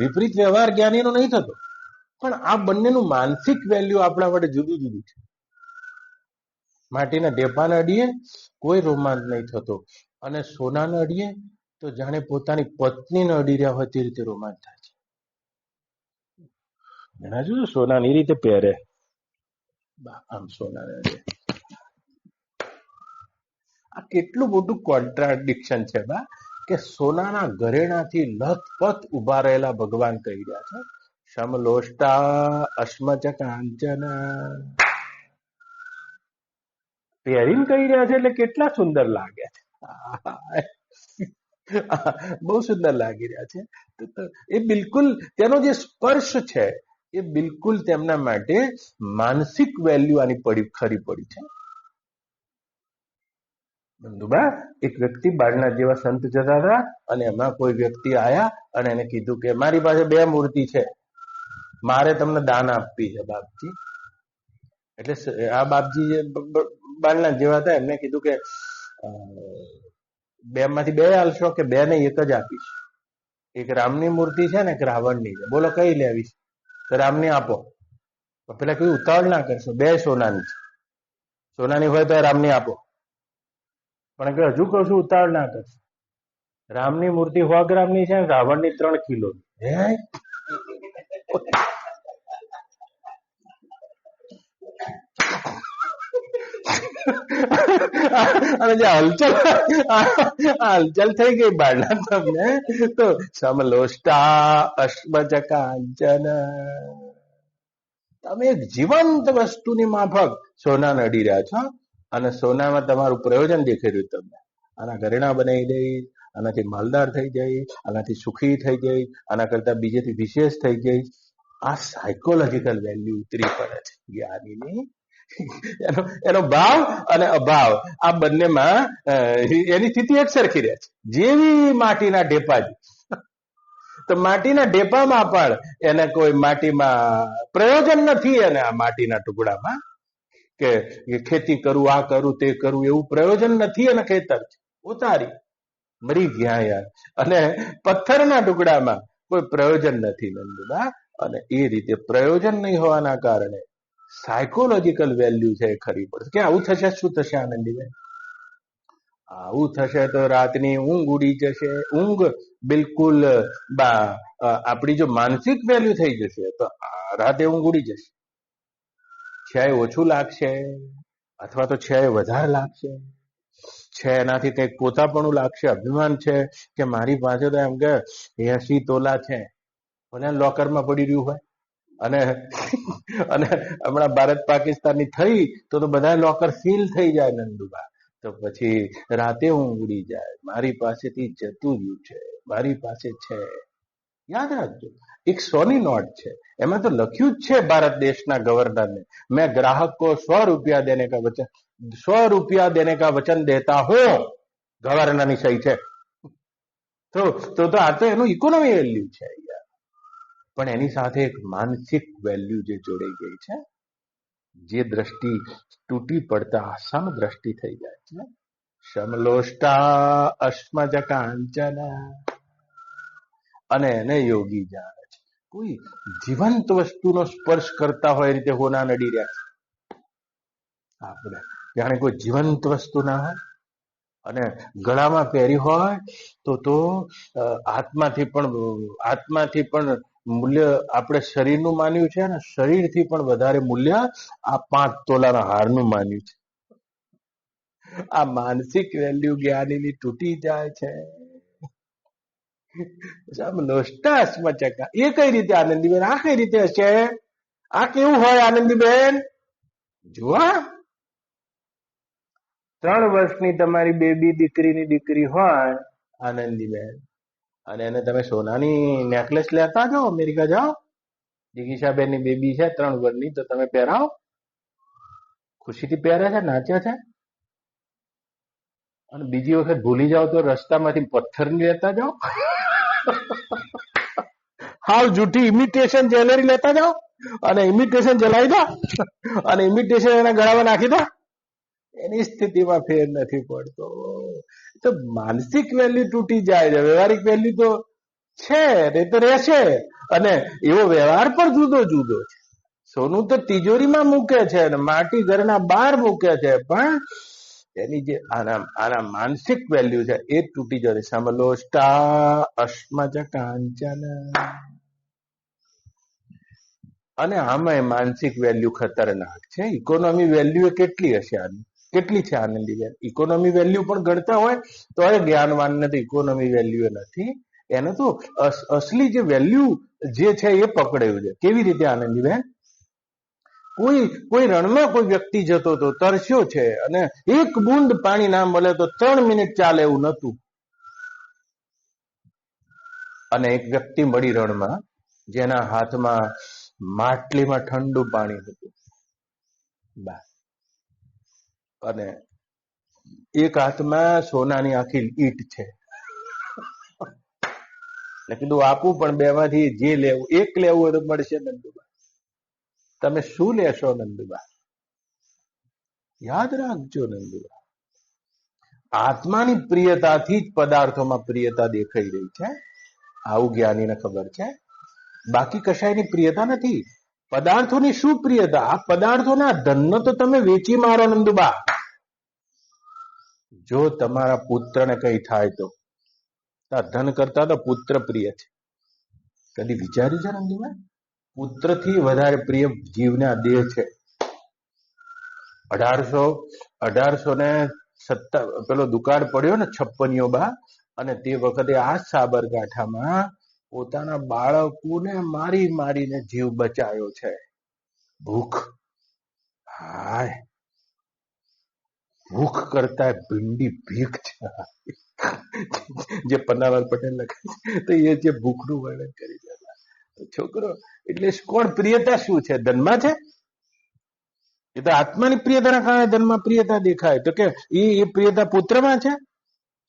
વિપરીત વ્યવહાર જ્ઞાનીનો નહીં થતો, પણ આ બંનેનું માનસિક વેલ્યુ આપણા માટે જુદું જુદું છે. માટીના ઢેફાને અડીએ કોઈ રોમાંચ નહીં થતો, અને સોનાને અડીએ તો જાણે પોતાની પત્નીને અડી રહ્યા હોય તે રીતે રોમાંચ થાય છે. એના જોયું સોનાની રીતે પહેરે, આમ સોનાને અડીએ. આ કેટલું મોટું કોન્ટ્રાડિક્શન છે બા, કે સોનાના ઘરેણાથી લથપથ ઉભા રહેલા ભગવાન કહી રહ્યા છે સમલોષ્ટા અસ્મચ કાંચન, પહેરીને કહી રહ્યા છે એટલે કેટલા સુંદર લાગે છે, બહુ સુંદર લાગી રહ્યા છે. એ બિલકુલ તેનો જે સ્પર્શ છે એ બિલકુલ તેમના માટે માનસિક વેલ્યુ આની ખરી પડી છે. બંધુબા, એક વ્યક્તિ બાળના જેવા સંત જતા હતા, અને એમાં કોઈ વ્યક્તિ આયા અને એને કીધું કે મારી પાસે 2 મૂર્તિ છે, મારે તમને દાન આપવી છે બાપજી. એટલે આ બાપજી જે બાળના જેવા હતા એમને કીધું કે 2 માંથી 2 આલશો કે 2 ને 1 જ આપીશ. એક રામની મૂર્તિ છે ને એક રાવણની છે, બોલો કઈ લેવી? તો રામની આપો. પેલા કોઈ ઉતાવળ ના કરશો, 2 સોનાની છે, સોનાની હોય તો રામની આપો. પણ કે હજુ કહું છું ઉતાવળ ના કરશો, રામની મૂર્તિ 100 ગ્રામની છે, રાવણની 3 કિલો. અને જે હલચલ થઈ ગઈ બાળના તમને, તો સમલોષ્ટા અસ્મચ કાંચન, તમે એક જીવંત વસ્તુની માફક સોનાને અડી રહ્યા છો, અને સોનામાં તમારું પ્રયોજન દેખાઈ રહ્યું. તમને આના ઘરેણા બનાવી દઈશ, આનાથી માલદાર થઈ જઈશ, આનાથી સુખી થઈ જઈશ, આના કરતા બીજેથી વિશેષ થઈ જઈશ. આ સાયકોલોજીકલ વેલ્યુ ઉતરી પડે છે જ્ઞાનીની. એનો ભાવ અને અભાવ આ બંનેમાં એની સ્થિતિ એક સરખી રહે છે, જેવી માટીના ઢેપાજી. તો માટીના ઢેપામાં પણ એને કોઈ માટીમાં પ્રયોજન નથી, અને આ માટીના ટુકડામાં કે ખેતી કરું, આ કરું, તે કરું, એવું પ્રયોજન નથી. અને ખેતર છે ઉતારી મરી ગયા યાર, અને પથ્થરના ટુકડામાં કોઈ પ્રયોજન નથી નંદુબા. અને એ રીતે પ્રયોજન નહીં હોવાના કારણે સાયકોલોજીકલ વેલ્યુ છે એ ખરી પડશે. કે આવું થશે શું થશે આનંદીબેન? આવું થશે તો રાતની ઊંઘ ઉડી જશે. ઊંઘ બિલકુલ આપણી જો માનસિક વેલ્યુ થઈ જશે તો રાતે ઊંઘ ઉડી જશે. છે ઓછું લાગશે, અથવા તો છે વધારે લાગશે, છે એનાથી કંઈક પોતાપણું લાગશે, અભિમાન છે કે મારી પાસે તો એમ કે 80 તોલા છે, ભલે લોકરમાં પડી રહ્યું હોય. અને હમણાં ભારત પાકિસ્તાનની થઈ તો બધા લોકર સીલ થઈ જાય નંદુબા. તો પછી રાતે ઊંઘ ઉડી જાય, મારી પાસેથી જતું રહ્યું છે, મારી પાસે છે. યાદ રાખજો, એક 100ની નોટ છે, એમાં તો લખ્યું જ છે ભારત દેશના ગવર્નરને, મેં ગ્રાહક को 100 रुपया देने का वचन 100 रुपया देने का वचन देता हूं. ગવર્નરની સહી છે. તો આ તો એનું ઇકોનોમી વેલ્યુ છે યાર. પણ એની સાથે એક માનસિક વેલ્યુ જે જોડાઈ ગઈ છે, જે દ્રષ્ટિ તૂટી પડતા સમ દ્રષ્ટિ થઈ જાય છે. સમલોષ્ટા અસ્મજ કાંચન, અને એને યોગી જાણે છે. કોઈ જીવંત વસ્તુનો સ્પર્શ કરતા હોય રીતે હોના નડી રહ્યા છે. આપણે જાણે કોઈ જીવંત વસ્તુ ના હોય, અને ગળામાં પહેરી હોય તો આત્માથી પણ મૂલ્ય આપણે શરીરનું માન્યું છે, અને શરીરથી પણ વધારે મૂલ્ય આ 5 તોલાના હારનું માન્યું છે. આ માનસિક વેલ્યુ જ્ઞાનીની તૂટી જાય છે. એ કઈ રીતે આનંદીબેન? આ કઈ રીતે હશે? આ કેવું હોય આનંદીબેન? જુઓ, 3 વર્ષની તમારી બેબી દીકરી હોય આનંદીબેન, અને એને તમે સોનાની નેકલેસ લેતા જાઓ, અમેરિકા જાઓ, જિગીશાબેન ની બેબી છે 3 વર્ષની, તો તમે પહેરાવો, ખુશીથી પહેરે છે, નાચે છે. અને બીજી વખત ભૂલી જાઓ તો રસ્તામાંથી પથ્થર લેતા જાઓ, હાવ જૂઠી ઇમિટેશન જ્વેલરી લેતા જાઓ, અને ઇમિટેશન જલાવી દો, અને ઇમિટેશન એના ગળામાં નાખી દો. એની સ્થિતિમાં ફેર નથી પડતો. તો માનસિક વેલ્યુ તૂટી જાય છે, વ્યવહારિક વેલ્યુ તો છે એ તો રહેશે. અને એવો વ્યવહાર પણ જુદો જુદો છે. સોનું તો તિજોરીમાં મૂકે છે અને માટી ઘરના બહાર મૂકે છે, પણ એની જે આના માનસિક વેલ્યુ છે એ તૂટી જશે. સમલોષ્ટા અશ્મજ કાંચન. અને આમાં માનસિક વેલ્યુ ખતરનાક છે. ઇકોનોમી વેલ્યુ એ કેટલી હશે આની? કેટલી છે આનંદીબેન? ઇકોનોમી વેલ્યુ પણ ગણતા હોય તો એ જ્ઞાનવાનને તો ઇકોનોમી વેલ્યુ નથી. એને તો અસલી જે વેલ્યુ જે છે એ પકડાયું છે. કેવી રીતે આનંદીબેન? કોઈ રણમાં કોઈ વ્યક્તિ જતો હતો, તરસ્યો છે અને એક બૂંદ પાણી ના મળે તો 3 મિનિટ ચાલે એવું નતું. અને એક વ્યક્તિ મળી રણમાં, જેના હાથમાં માટલીમાં ઠંડુ પાણી હતું, અને એક હાથમાં સોનાની આખી ઈટ છે. કીધું આપું, પણ બેમાંથી જે લેવું, એક લેવું હોય તો મળશે નંદુબા. તમે શું લેશો નંદુબા? યાદ રાખજો નંદુબા, આત્માની પ્રિયતાથી જ પદાર્થોમાં પ્રિયતા દેખાઈ રહી છે. આવું જ્ઞાનીને ખબર છે. બાકી કશાયની પ્રિયતા નથી. પદાર્થોની શું પ્રિયતા? આ પદાર્થોના ધનનો તો તમે વેચી મારો નંદુબા. જો તમારા પુત્રને કઈ થાય તો ધન કરતા તો પુત્ર પ્રિય છે. કદી વિચાર્યું છે નંદુબા? પુત્રથી વધારે પ્રિય જીવને આ દેહ છે. 1857 પેલો દુકાળ પડ્યો ને 56 બા, અને તે વખતે આ સાબરકાંઠામાં પોતાના બાળકોને મારી મારીને જીવ બચાયો છે. ભૂખ, હાય, ભૂખ કરતા ભીંડી ભીખ છે. જે પન્નાલાલ પટેલ લખે તો એ જે ભૂખનું વર્ણન કરી દેતા છોકરો. એટલે કોણ પ્રિયતા શું છે? ધનમાં છે? એ તો આત્માની પ્રિયતાના કારણે ધનમાં પ્રિયતા દેખાય. તો કે એ પ્રિયતા પુત્રમાં છે.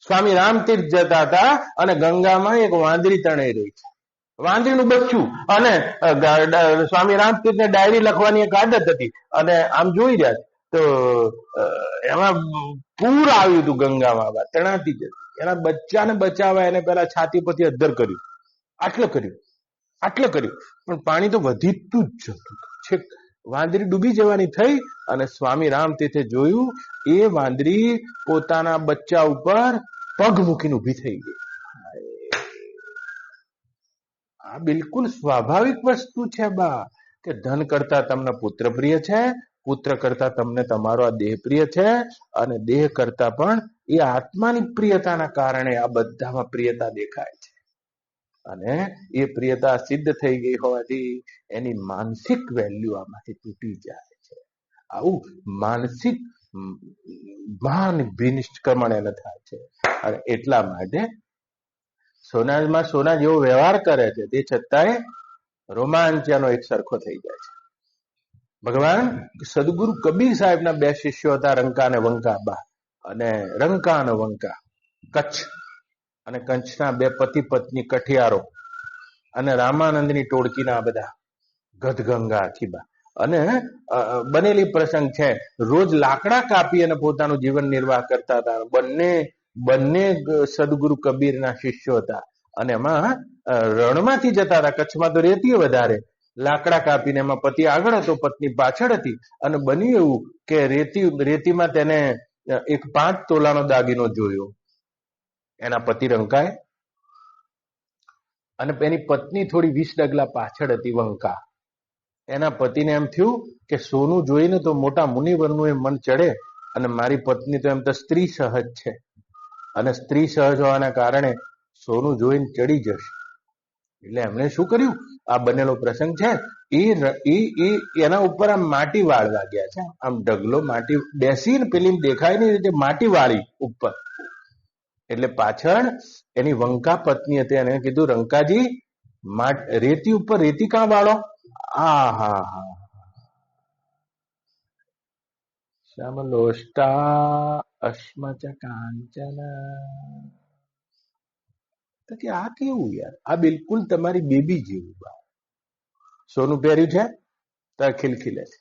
સ્વામી રામતીર્થ જતા હતા અને ગંગામાં એક વાંદરી તણાઈ રહી છે, વાંદરીનું બચ્ચું. અને સ્વામી રામતીર્થને ડાયરી લખવાની એક આદત હતી, અને આમ જોઈ રહ્યા તો એમાં પૂર આવ્યું હતું ગંગામાં, તણાતી જતી. એના બચ્ચાને બચાવવા એને પેલા છાતી પરથી અદ્ધર કર્યું, આટલું કર્યું, પણ પાણી તો વધીતું જ જતું. છેક વાંદરી ડૂબી જવાની થઈ અને સ્વામી રામતીર્થે જોયું, એ વાંદરી પોતાના બચ્ચા ઉપર પગ મૂકીને ઉભી થઈ ગઈ. આ બિલકુલ સ્વાભાવિક વસ્તુ છે બા, કે ધન કરતા તમને પુત્ર પ્રિય છે, પુત્ર કરતા તમને તમારો આ દેહ પ્રિય છે, અને દેહ કરતા પણ એ આત્માની પ્રિયતાના કારણે આ બધામાં પ્રિયતા દેખાય છે. અને એ પ્રિયતા સિદ્ધ થઈ ગઈ હોવાથી એની માનસિક વેલ્યુ આમાંથી તૂટી જાય છે. આવું માનસિક મહાન વિનિષ્ક્રમણ એને થાય છે. અને એટલા માટે સોનામાં સોના જેવો વ્યવહાર કરે છે, તે છતાંય રોમાંચનો એક સરખો થઈ જાય છે. ભગવાન સદગુરુ કબીર સાહેબના 2 શિષ્યો હતા, રંકા અને વંકા બા. અને રંકા અને વંકા કચ્છ, અને કચ્છના 2 પતિ પત્ની કઠિયારો, અને રામાનંદની ટોળકીના બધા ગદગંગા આખી બા. અને બનેલી પ્રસંગ છે, રોજ લાકડા કાપી અને પોતાનું જીવન નિર્વાહ કરતા હતા. બંને સદગુરુ કબીરના શિષ્યો હતા, અને એમાં રણમાંથી જતા હતા. કચ્છમાં તો રેતી વધારે, લાકડા કાપીને એમાં પતિ આગળ હતો, પત્ની પાછળ હતી. અને બન્યું એવું કે રેતીમાં તેને એક 5 તોલાનો દાગીનો જોયો એના પતિ રંકાએ, અને એની પત્ની થોડી 20 ડગલા પાછળ હતી વંકા. એના પતિને એમ થયું કે સોનું જોઈને તો મોટા મુનિવરનું એ મન ચડે, અને મારી પત્ની તો એમ તો સ્ત્રી સહજ છે, અને સ્ત્રી સહજ હોવાના કારણે સોનું જોઈને ચડી જશે. એટલે એમણે શું કર્યું? આ બનેલો પ્રસંગ છે, એના ઉપર આમ માટી વાળવા ગયા છે. આમ ઢગલો માટી બેસીને પેલી દેખાય નહીં રીતે માટી વાળી ઉપર. એટલે પાછળ એની વંકા પત્ની હતી, એને કીધું, રંકાજી, રેતી ઉપર રેતી કાં વાળો? આહા હા, શ્યામલોષ્ટા અશ્મચ કાંચન. તો કે આ કેવું યાર? આ બિલકુલ તમારી બેબી જેવું. સોનું પહેર્યું છે તો ખિલખિલે છે,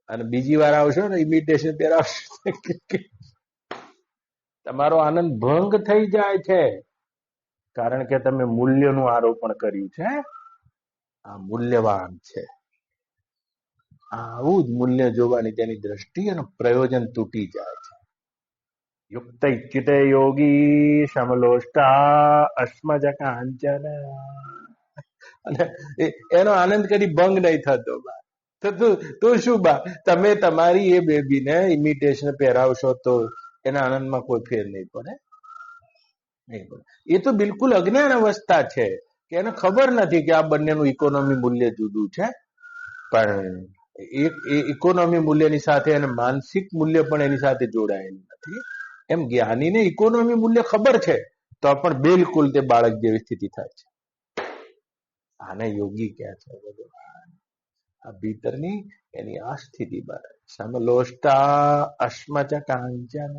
અને બીજી વાર આવશો ને ઇમિટેશન પહેરાવશો તમારો આનંદ ભંગ થઈ જાય છે, કારણ કે તમે મૂલ્યનું આરોપણ કર્યું છે. આ મૂલ્યવાન છે. આવું જ મૂલ્ય જોવાની તેની દ્રષ્ટિ અને પ્રયોજન તૂટી જાય છે. યુક્ત ઇચ્છિતે યોગી સમલોષ્ટા અસ્મજ કાંચન. અને એનો આનંદ કદી ભંગ નહીં થતો. તો તું શું બા, તમે તમારી એ બેબીને ઇમિટેશન પહેરાવશો તો એના આનંદમાં કોઈ ફેર નહીં પડે. નહીં પડે. એ તો બિલકુલ અજ્ઞાન અવસ્થા છે કે એને ખબર નથી કે આ બંનેનું ઇકોનોમી મૂલ્ય જુદું છે. પણ એક ઇકોનોમી મૂલ્યની સાથે અને માનસિક મૂલ્ય પણ એની સાથે જોડાયેલું નથી. એમ જ્ઞાનીને ઇકોનોમી મૂલ્ય ખબર છે તો પણ બિલકુલ તે બાળક જેવી સ્થિતિ થાય છે. આને યોગી કહે છે. આ ભીતરની એની આ સ્થિતિ બને. સમલોષ્ટા અસ્મચ કાંચન.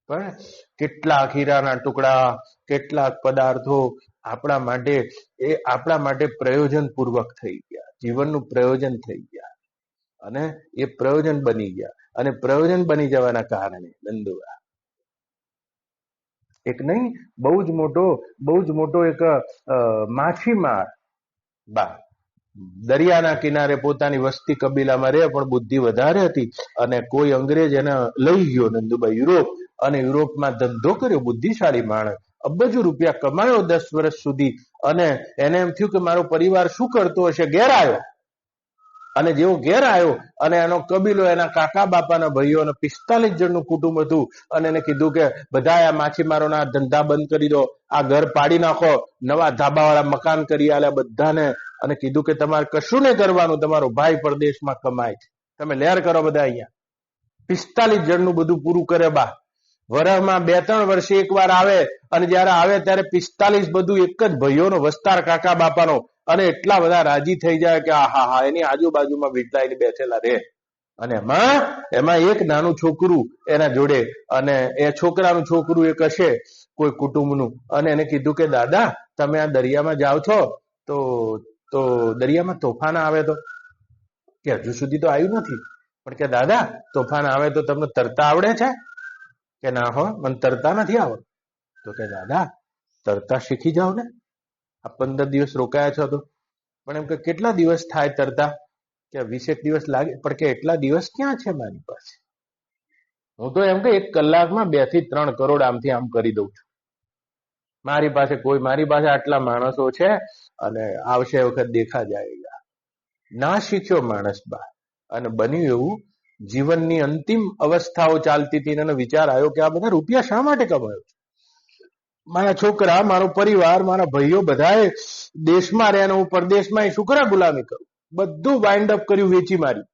પણ કેટલાક હીરાના ટુકડા, કેટલાક પદાર્થો આપણા માટે પ્રયોજન પૂર્વક થઈ ગયા, જીવનનું પ્રયોજન થઈ ગયા, અને એ પ્રયોજન બની ગયા. અને પ્રયોજન બની જવાના કારણે નંદુરા એક નહીં, બહુ જ મોટો એક માછીમાર બા દરિયાના કિનારે પોતાની વસ્તી કબીલામાં રહે, પણ બુદ્ધિ વધારે હતી. અને કોઈ અંગ્રેજ એને લઈ ગયો નંદુભાઈ યુરોપ, અને યુરોપમાં ધંધો કર્યો. બુદ્ધિશાળી માણસ, અબજો રૂપિયા કમાયો 10 વર્ષ સુધી. અને એને એમ થયું કે મારો પરિવાર શું કરતો હશે. ઘેર આવ્યો, અને જેવો ઘેર આવ્યો અને એનો કબીલો, એના કાકા બાપાના ભાઈઓ અને 45 જણનું કુટુંબ હતું. અને એને કીધું કે બધા આ માછીમારોના ધંધા બંધ કરી દો, આ ઘર પાડી નાખો, નવા ધાબાવાળા મકાન કરી આલ્યા બધાને. અને કીધું કે તમારે કશું નહીં કરવાનું, તમારો ભાઈ પરદેશમાં કમાય છે, તમે લહેર કરો બધા અહીંયા. 45 જણનું બધું પૂરું કરે બા. વરસમાં 2-3 વર્ષે એકવાર આવે, અને જયારે આવે ત્યારે 45 બધું એક જ ભાઈઓનો વસ્તાર, કાકા બાપાનો. અને એટલા બધા રાજી થઈ જાય કે હા એની આજુબાજુમાં વીટલાઈને બેઠેલા રહે. અને એમાં એક નાનું છોકરું એના જોડે, અને એ છોકરાનું છોકરું એક હશે કોઈ કુટુંબનું. અને એને કીધું કે દાદા, તમે આ દરિયામાં જાઓ છો તો દરિયામાં તોફાન આવે તો? કે હજુ સુધી તો આવ્યું નથી. પણ કે દાદા, તોફાન આવે તો તમને તરતા આવડે છે? કે ના હો, મને તરતા નથી આવડતું. તો કે દાદા, તરતા શીખી જાઓ ને, આ 15 દિવસ રોકાયા છો તો. પણ એમ કે કેટલા દિવસ થાય તરતા? કે 20 દિવસ લાગે. પણ કે એટલા દિવસ ક્યાં છે મારી પાસે? હું તો એમ કે 1 કલાકમાં 2 થી 3 કરોડ આમથી આમ કરી દઉં છું. મારી પાસે આટલા માણસો છે, અને આવશે વખત દેખા જાયગા. ના શીખ્યો માણસ બા. અને બન્યું એવું, જીવનની અંતિમ અવસ્થાઓ ચાલતી હતી, અને વિચાર આવ્યો કે આ બધા રૂપિયા શા માટે કમાયો છે? મારા છોકરા, મારો પરિવાર, મારા ભાઈઓ બધાએ દેશમાં રહ્યા, હું પરદેશમાં શું કરા ગુલામી કરું? બધું વાઇન્ડ અપ કર્યું, વેચી માર્યું,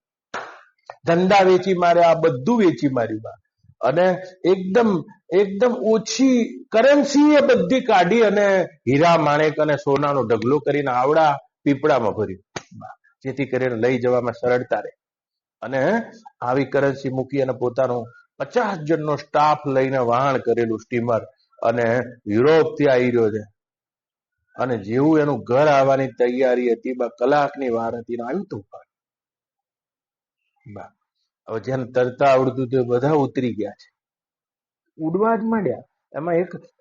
ધંધા વેચી માર્યા, બધું વેચી માર્યું. અને એકદમ ઓછી કરન્સી એ બધી કાઢી અને હીરા માણેક અને સોનાનો ઢગલો કરીને આવડા પીપળામાં ભર્યું, જેથી કરીને લઈ જવામાં સરળતા રહે. અને આવી કરન્સી મૂકી અને પોતાનો 50 જણનો સ્ટાફ લઈને વહાણ કરેલું સ્ટીમર, અને યુરોપ થી આવી રહ્યો છે. અને જેવું એનું ઘર આવવાની તૈયારી હતી, કલાકની વાર હતી, આવ્યું તોફાન. હવે જેને તરતા આવડતું તે બધા ઉતરી ગયા છે, ઉડવા જ માંડ્યા. એમાં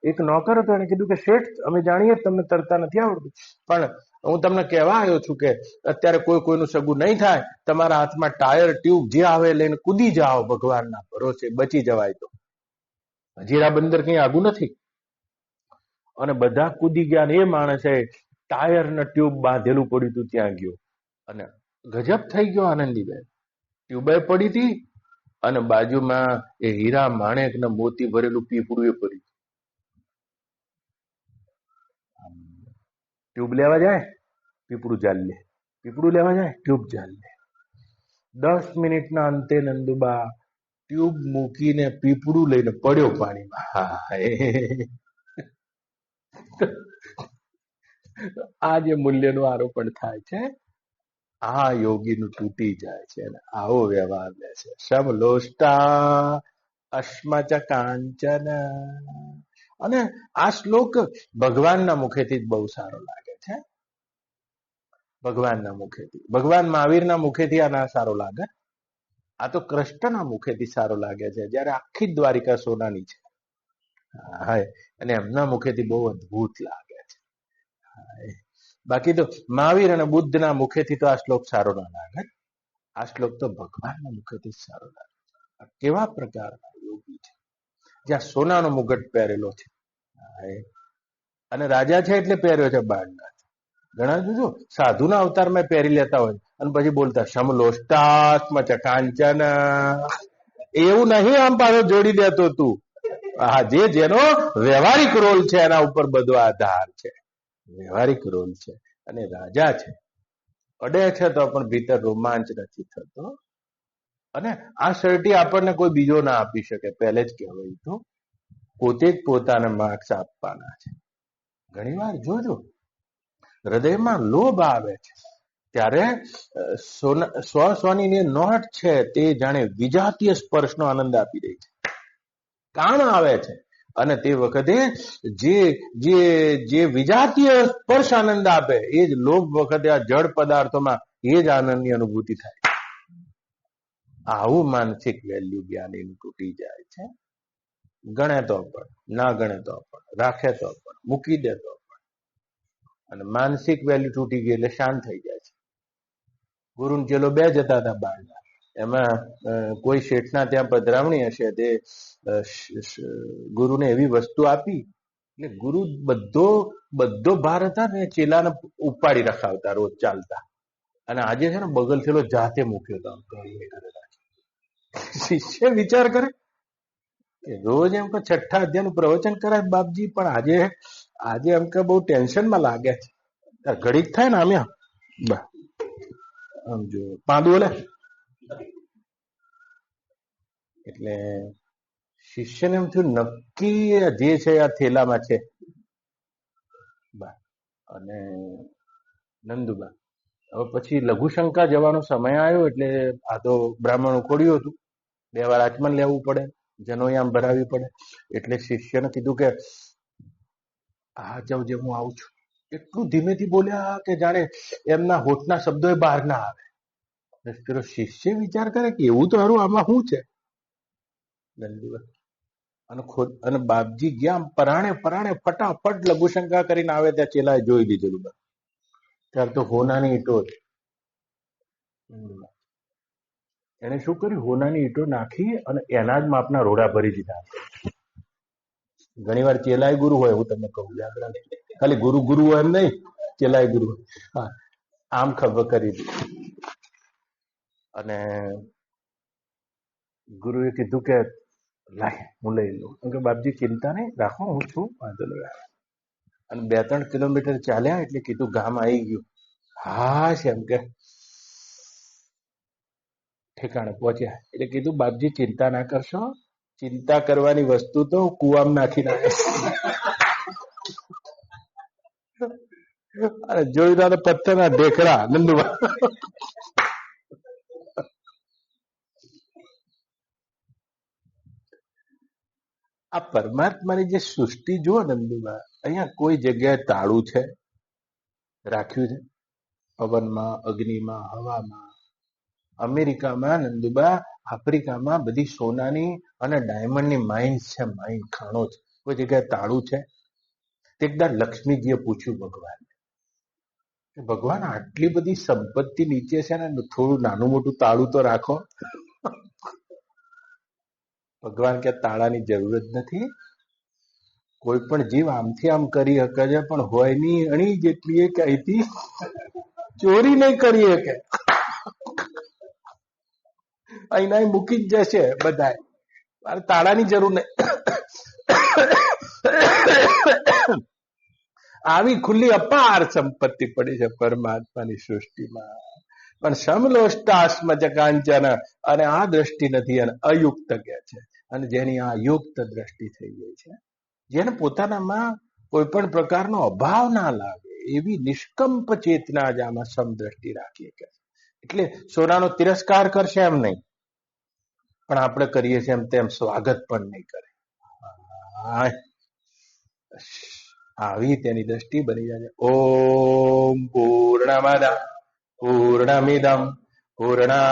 એક નોકર હતો, એને કીધું કે શેઠ, અમે જાણીએ તમને તરતા નથી આવડતું, પણ હું તમને કહેવા આવ્યો છું કે અત્યારે કોઈનું સગું નહીં થાય, તમારા હાથમાં ટાયર ટ્યુબ જે આવે લઈને કૂદી જાઓ, ભગવાનના ભરોસે બચી જવાય તો. જીરા બંદર કઈ આગું નથી. અને બધા કૂદી ગયા. એ માણસે ટાયર ને ટ્યુબ બાંધેલું પડ્યું હતું ત્યાં ગયો, અને ગજબ થઈ ગયો આનંદીબેન. ટ્યુબે પડી હતી, અને બાજુમાં એ હીરા માણેક ને મોતી ભરેલું પીપળું એ પડ્યું. ટ્યુબ લેવા જાય, પીપળું ચાલ લે, પીપળું લેવા જાય, ટ્યુબ ચાલ લે. 10 મિનિટના અંતે નંદુબા ટ્યુબ મૂકીને પીપળું લઈને પડ્યો પાણીમાં. આ જે મૂલ્યનું આરોપણ થાય છે, આ યોગીનું તૂટી જાય છે, અને આવો વ્યવહાર લે છે. સમલોષ્ટા અસ્મચ કાંચન. અને આ શ્લોક ભગવાનના મુખેથી જ બહુ સારો લાગે છે. ભગવાનના મુખેથી, ભગવાન મહાવીરના મુખેથી આ ના સારો લાગે. આ તો કૃષ્ણના મુખેથી સારો લાગે છે, જયારે આખી દ્વારિકા સોનાની છે. હા, અને એમના મુખેથી બહુ અદભુત લાગે છે. બાકી તો મહાવીર અને બુદ્ધના મુખેથી તો આ શ્લોક સારો ના લાગે. આ શ્લોક તો ભગવાનના મુખેથી સારો લાગે. કેવા પ્રકારના યોગી છે, જ્યાં સોનાનો મુગટ પહેરેલો છે, અને રાજા છે એટલે પહેર્યો છે બાળના. ઘણા જોજો સાધુના અવતારમાં પહેરી લેતા હોય અને પછી બોલતા સમલોષ્ટાસ્મ ચ કાંચન. એવું નહીં આમ પાછો જોડી દેતો તું. હા, જેનો વ્યવહારિક રોલ છે એના ઉપર બધો આધાર છે. વ્યવહારિક રોલ છે અને રાજા છે, અડે છે તો પણ ભીતર રોમાંચ નથી થતો. અને આ સર્ટી આપણને કોઈ બીજો ના આપી શકે. પહેલે જ કહેવાય તો પોતે જ પોતાને માર્ક્સ આપવાના છે. ઘણી વાર જોજો હૃદયમાં લોભ આવે છે ત્યારે સ્વની નોટ છે તે જાણે વિજાતીય સ્પર્શનો આનંદ આપી દે છે. કામ આવે છે અને તે વખતે જે વિજાતીય સ્પર્શ આનંદ આપે એ જ લોભ વખતે આ જળ પદાર્થોમાં એ જ આનંદની અનુભૂતિ થાય. આવું માનસિક વેલ્યુ જ્ઞાનીનું તૂટી જાય છે. ગણે તો પણ, ના ગણે તો પણ, રાખે તો પણ, મૂકી દે તો પણ, અને માનસિક વેલ્યુ તૂટી ગઈ એટલે શાંત થઈ જાય છે. ગુરુ ચેલો બે જતા હતા બહારના, એમાં કોઈ શેઠના ત્યાં પધરામણી હશે, તે ગુરુને એવી વસ્તુ આપી એટલે ગુરુ બધો ભાર હતા ને ચેલાને ઉપાડી રખાવતા રોજ ચાલતા. અને આજે છે ને બગલ થયેલો જાતે મૂક્યો હતો. શિષ્ય વિચાર કરે કે રોજ એમ કે છઠ્ઠા અધ્યાયનું પ્રવચન કરાય બાપજી, પણ આજે એમ કે બહુ ટેન્શનમાં લાગે છે. ઘડીક થાય ને આમ સમજો પાંદુ લે એટલે શિષ્યને એમ થયું નક્કી જે છે આ થેલામાં છે. અને નંદુબા હવે પછી લઘુશંકા જવાનો સમય આવ્યો એટલે આ તો બ્રાહ્મણ ઉખોડ્યું હતું, 2 વાર આચમન લેવું પડે, જનોયામ ભરાવી પડે. એટલે શિષ્યને કીધું કે હા જાવ જે હું આવું છું. એટલું ધીમેથી બોલ્યા કે જાણે એમના હોઠના શબ્દો બહાર ના આવે. પેલો શિષ્ય વિચાર કરે કે એવું તો હારું આમાં શું છે. અને બાપજી ગયા પરાણે ફટાફટ લઘુશંકા કરીને આવે ત્યાં ચેલાએ જોઈ લીધેલું. ત્યારે તો હોનાની ઈંટો એને શું કર્યું, હોનાની ઈંટો નાખી અને એના જ માપના રોડા ભરી દીધા. ઘણી વાર ચેલાય ગુરુ હોય, હું તમને કહું, યાદ રાખજો. ખાલી ગુરુ હોય એમ નહીં, ચેલાય ગુરુ. હા, આમ ખબર કરી દીધી. અને ગુરુએ કીધું કે લાય હું લઈ લઉં. કે બાપજી ચિંતા નહીં રાખો, હું છું, વાંધો નહીં. અને 2-3 કિલોમીટર ચાલ્યા એટલે કીધું ગામ આવી ગયું. હા એમ કે ઠેકાણે પહોંચ્યા એટલે કીધું બાપજી ચિંતા ના કરશો, ચિંતા કરવાની વસ્તુ તો કુવામાં નાખી નાખે. અને જોયું તો પથ્થરના ઢેકડા નંદુબા. આ પરમાત્માની જે સૃષ્ટિ જુઓ નંદુબા, અહીંયા કોઈ જગ્યાએ તાળું છે રાખ્યું છે? પવનમાં, અગ્નિમાં, હવામાં. અમેરિકામાં નંદુબા, આફ્રિકામાં બધી સોનાની અને ડાયમંડની માઇન્સ છે, માઇન ખાણો છે. કોઈ જગ્યાએ તાળું છે? એકદમ લક્ષ્મીજીએ પૂછ્યું ભગવાન આટલી બધી સંપત્તિ નીચે છે ને થોડું નાનું મોટું તાળું તો રાખો. ભગવાન કે તાળાની જરૂર જ નથી. કોઈ પણ જીવ આમથી આમ કરી શકે છે, પણ હોય ની અણી જેટલી એ કહીથી ચોરી નહીં કરી શકે. અહીંના મૂકી જ જશે બધા, તાળાની જરૂર નહીં. આવી ખુલ્લી અપાર સંપત્તિ પડી છે પરમાત્માની સૃષ્ટિમાં. પણ સમલોષ્ટાસ્મ ચ કાંચન, અને આ દ્રષ્ટિ નથી અને અયુક્ત કે છે. અને જેની આ યુક્ત દ્રષ્ટિ થઈ ગઈ છે, જેને પોતાનામાં કોઈ પણ પ્રકારનો અભાવ ના લાગે એવી નિષ્કંપ ચેતના જ આમાં સમદ્રષ્ટિ રાખીએ કે. એટલે સોનાનો તિરસ્કાર કરશે એમ નહીં, પણ આપણે કરીએ છીએ એમ તેમ સ્વાગત પણ નહીં કરે. આવી તેની દ્રષ્ટિ બની જાય. ઓમ પૂર્ણમદ પૂર્ણમિદમ પૂર્ણા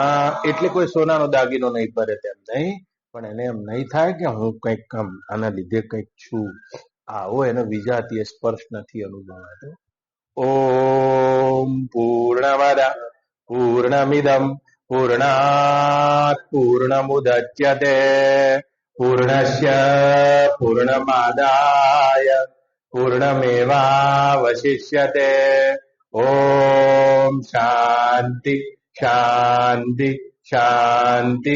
એટલે કોઈ સોનાનો દાગીનો નહીં પહેરે તેમ નહીં, પણ એને એમ નહીં થાય કે હું કંઈક આના લીધે કંઈક છું, આવો એનો વિજાતીય સ્પર્શ નથી અનુભવાતો. ઓમ પૂર્ણમદ પૂર્ણમિદમ પૂર્ણાત પૂર્ણમુદચ્યતે પૂર્ણસ્ય પૂર્ણમાદાય પૂર્ણમેવાવશિષ્યતે. ઓમ શાંતિ શાંતિ શાંતિ.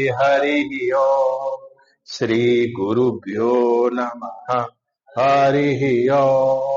હરિ ઓમ. શ્રી ગુરુભ્યો નમઃ. હરિ ઓમ.